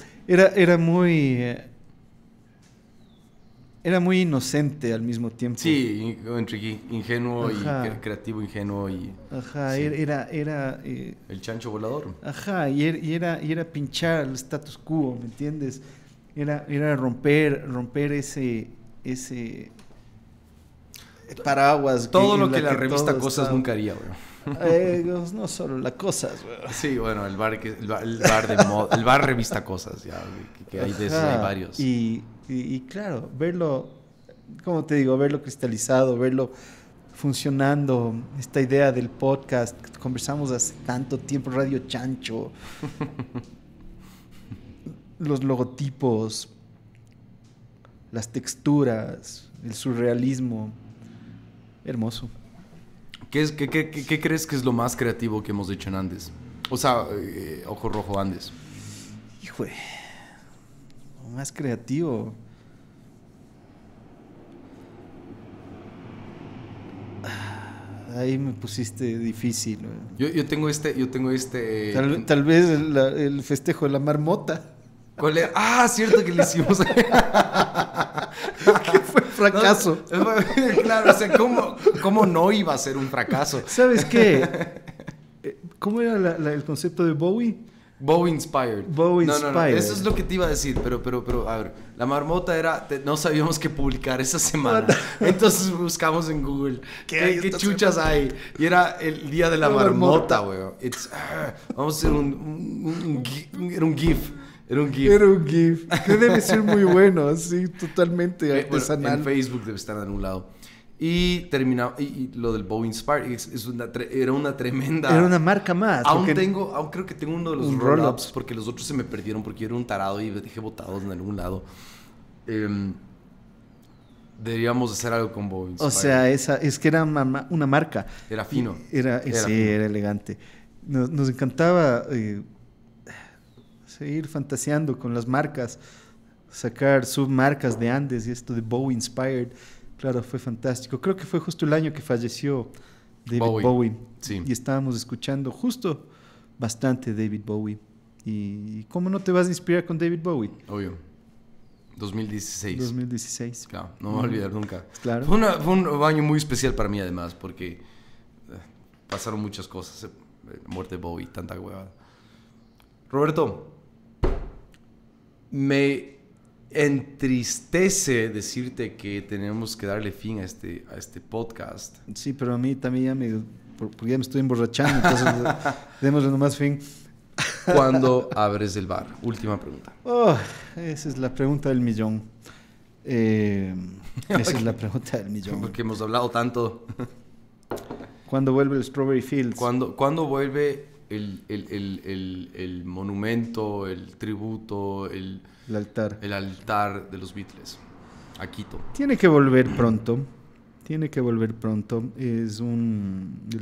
era muy inocente al mismo tiempo. Sí, entre ingenuo. Ajá. Y creativo, ingenuo y... Ajá, sí. Era el chancho volador. Ajá, y era pinchar el status quo, ¿me entiendes? Era romper ese paraguas. Todo lo que la revista Cosas nunca haría, güey. No solo la Cosas, güey. Sí, bueno, el bar revista Cosas, ya, que hay de esos, hay varios. Y claro, verlo, como te digo, verlo cristalizado, verlo funcionando, esta idea del podcast, conversamos hace tanto tiempo, Radio Chancho, los logotipos, las texturas, el surrealismo, hermoso. ¿Qué crees que es lo más creativo que hemos hecho en Andes? O sea, Ojo Rojo Andes. Hijo, lo más creativo. Ahí me pusiste difícil. Yo tengo este. Tal vez el festejo de la marmota. ¿Cuál era? Ah, cierto que le hicimos. Que fue fracaso. No, claro, o sea, ¿cómo no iba a ser un fracaso? ¿Sabes qué? ¿Cómo era el concepto de Bowie? Bowie Inspired. Bowie Inspired. No, eso es lo que te iba a decir, pero a ver, la marmota era, no sabíamos qué publicar esa semana, entonces buscamos en Google qué chuchas hay, y era el día de la marmota, weón. Vamos a hacer un GIF. Era un GIF, que debe ser muy bueno, así, totalmente artesanal. En Facebook debe estar en algún lado. Y terminó, y lo del Bowie Inspired era una tremenda... Era una marca más. Aún creo que tengo uno de los roll-ups, porque los otros se me perdieron, porque yo era un tarado y dejé botados en algún lado. Deberíamos hacer algo con Bowie Inspired. O sea, es que era una marca. Era fino. Era elegante. Nos encantaba seguir fantaseando con las marcas, sacar submarcas de Andes, y esto de Bowie Inspired. Claro, fue fantástico. Creo que fue justo el año que falleció David Bowie. Sí. Y estábamos escuchando justo bastante David Bowie. ¿Y cómo no te vas a inspirar con David Bowie? Obvio. 2016. Claro, no me voy a olvidar nunca. Claro. Fue un año muy especial para mí, además, porque pasaron muchas cosas. la muerte de Bowie, tanta huevada. Roberto, me entristece decirte que tenemos que darle fin a este podcast. Sí, pero a mí también porque ya me estoy emborrachando, entonces démosle nomás fin. ¿Cuándo abres el bar? Última pregunta. Oh, esa es la pregunta del millón. Esa es la pregunta del millón. Porque hemos hablado tanto. ¿Cuándo vuelve el Strawberry Fields? ¿Cuándo vuelve el monumento, el tributo, el altar de los Beatles a Quito? Tiene que volver pronto. El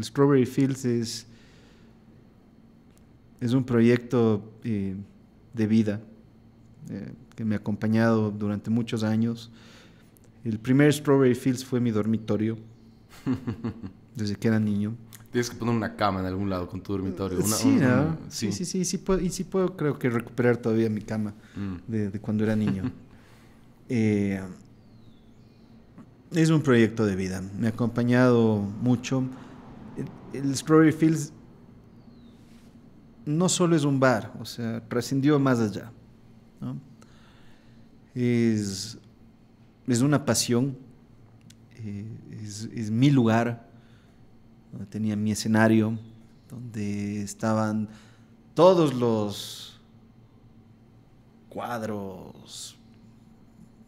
Strawberry Fields es un proyecto de vida que me ha acompañado durante muchos años. El primer Strawberry Fields fue mi dormitorio desde que era niño. Tienes que poner una cama en algún lado con tu dormitorio. Sí, puedo, creo que recuperar todavía mi cama de cuando era niño. Es un proyecto de vida. Me ha acompañado mucho. El Strawberry Fields no solo es un bar, o sea, trascendió más allá, ¿no? Es una pasión, es mi lugar, donde tenía mi escenario, donde estaban todos los cuadros,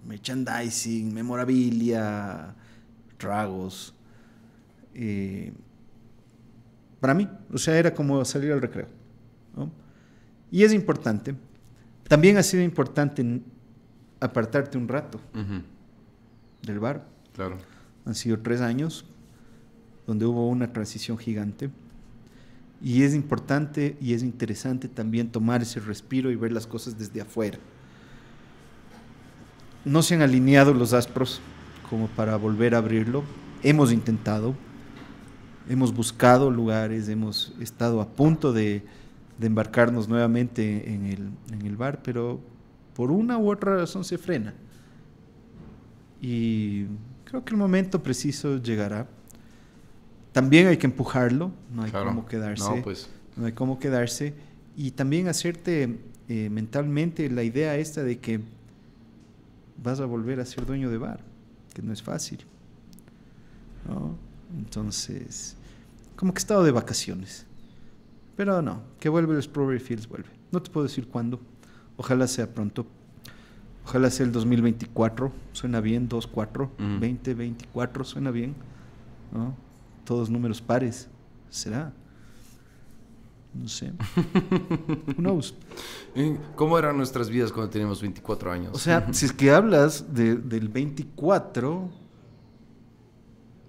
merchandising, memorabilia, tragos. Para mí, o sea, era como salir al recreo, ¿no? Y es importante. También ha sido importante apartarte un rato del bar. Claro. Han sido 3 años donde hubo una transición gigante. Y es importante y es interesante también tomar ese respiro y ver las cosas desde afuera. No se han alineado los astros como para volver a abrirlo. Hemos intentado, hemos buscado lugares, hemos estado a punto de embarcarnos nuevamente en el bar, pero por una u otra razón se frena. Y creo que el momento preciso llegará. También hay que empujarlo, no hay cómo quedarse. No hay cómo quedarse. Y también hacerte mentalmente la idea esta de que vas a volver a ser dueño de bar, que no es fácil, ¿no? Entonces, como que he estado de vacaciones. Pero no, que vuelve el Strawberry Fields, vuelve. No te puedo decir cuándo. Ojalá sea pronto. Ojalá sea el 2024. Suena bien, 24. 2024 suena bien, ¿no? Todos números pares. ¿Será? No sé. Who knows? ¿Cómo eran nuestras vidas cuando teníamos 24 años? O sea, si es que hablas del 24,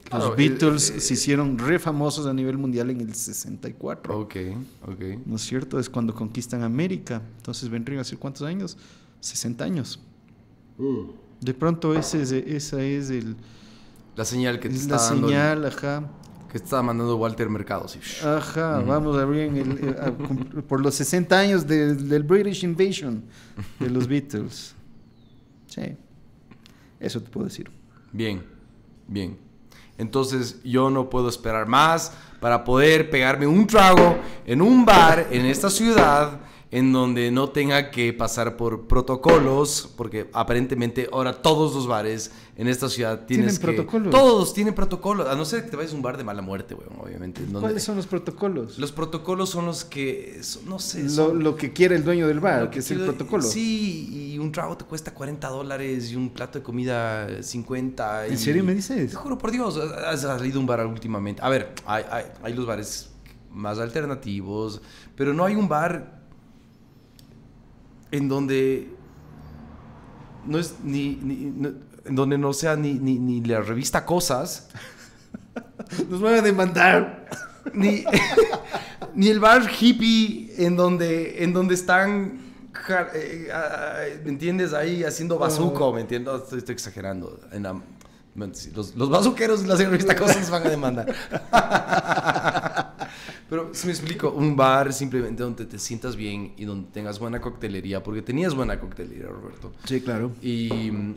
claro, los Beatles se hicieron re famosos a nivel mundial en el 64. Ok. ¿No es cierto? Es cuando conquistan América. Entonces vendrían a ser ¿cuántos años? 60 años. De pronto esa es la señal que te está dando. La señal, ajá. Que te estaba mandando Walter Mercado. Sí. Ajá, vamos a abrir por los 60 años del British Invasion de los Beatles. Sí, eso te puedo decir. Bien. Entonces yo no puedo esperar más para poder pegarme un trago en un bar en esta ciudad en donde no tenga que pasar por protocolos, porque aparentemente ahora todos los bares en esta ciudad ¿Tienen protocolos? Todos tienen protocolos, a no ser que te vayas a un bar de mala muerte, weón, obviamente. ¿Cuáles son los protocolos? Los protocolos son los que, no sé... Lo que quiere el dueño del bar, que es el protocolo. Sí, y un trago te cuesta $40 y un plato de comida 50. ¿En serio me dices? Te juro por Dios, has salido un bar últimamente. A ver, hay los bares más alternativos, pero no hay un bar en donde no es en donde no sea ni la revista Cosas. Nos van a demandar. Ni el bar hippie en donde están, ¿me entiendes? Ahí haciendo bazuco, ¿me entiendes? Estoy exagerando. Los bazuqueros de la revista Cosas van a demandar. Pero si me explico, un bar simplemente donde te sientas bien y donde tengas buena coctelería, porque tenías buena coctelería, Roberto. Sí, claro. Y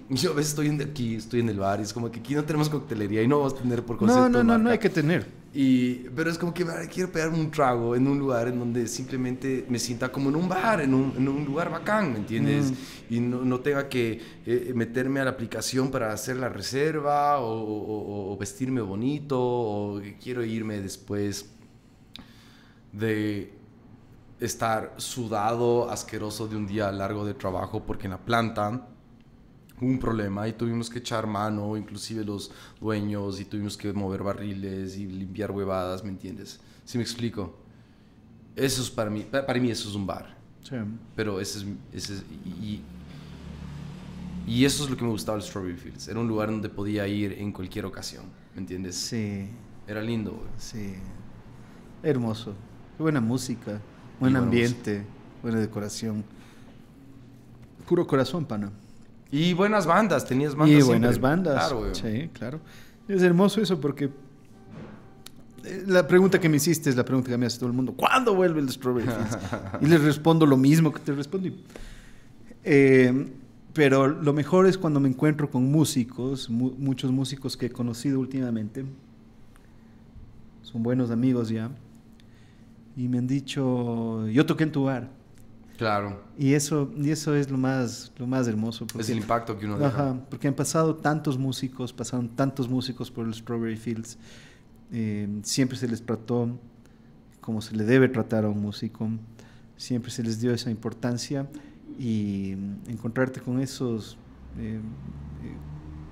yo a veces estoy en el bar y es como que aquí no tenemos coctelería y no vamos a tener por concepto. No hay que tener. Pero es como que quiero pegarme un trago en un lugar en donde simplemente me sienta como en un bar, en un lugar bacán, ¿me entiendes? Y no tenga que meterme a la aplicación para hacer la reserva o vestirme bonito, o quiero irme después de estar sudado, asqueroso de un día largo de trabajo, porque en la planta hubo un problema y tuvimos que echar mano, inclusive los dueños, y tuvimos que mover barriles y limpiar huevadas, ¿me entiendes? ¿Sí me explico? Eso es para mí eso es un bar. Sí. Pero y eso es lo que me gustaba del Strawberry Fields. Era un lugar donde podía ir en cualquier ocasión, ¿me entiendes? Sí. Era lindo, güey. Sí. Hermoso. Qué buena música, buen ambiente, buena decoración. Puro corazón, pana. Y buenas bandas, tenías bandas. Y siempre. buenas bandas. Claro, güey. Sí, claro. Es hermoso eso porque la pregunta que me hiciste es la pregunta que me hace todo el mundo. ¿Cuándo vuelve el Strawberry Fields? Y les respondo lo mismo que te respondí. Pero lo mejor es cuando me encuentro con músicos, muchos músicos que he conocido últimamente. Son buenos amigos ya. Y me han dicho, yo toqué en tu bar. Claro. Y eso es lo más hermoso. Porque, es el impacto que uno deja. Ajá, porque pasaron tantos músicos por el Strawberry Fields. Siempre se les trató como se le debe tratar a un músico. Siempre se les dio esa importancia. Y encontrarte con esos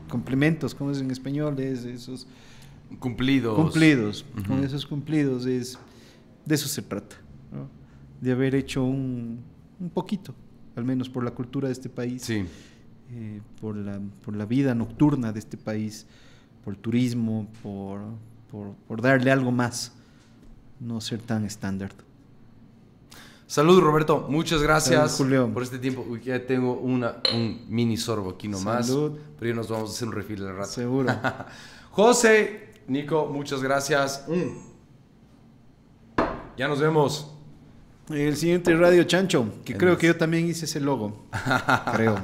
complementos, como es en español, esos cumplidos. Con esos cumplidos, de eso se trata, ¿no? De haber hecho un poquito, al menos por la cultura de este país, sí. Por la vida nocturna de este país, por el turismo, por darle algo más, no ser tan estándar. Salud, Roberto. Muchas gracias. Salud, Julio. Por este tiempo. Uy, ya tengo un mini sorbo aquí nomás. Salud. Pero ya nos vamos a hacer un refill al rato. Seguro. José, Nico, muchas gracias. Ya nos vemos. El siguiente Radio Chancho, que creo que yo también hice ese logo. Creo.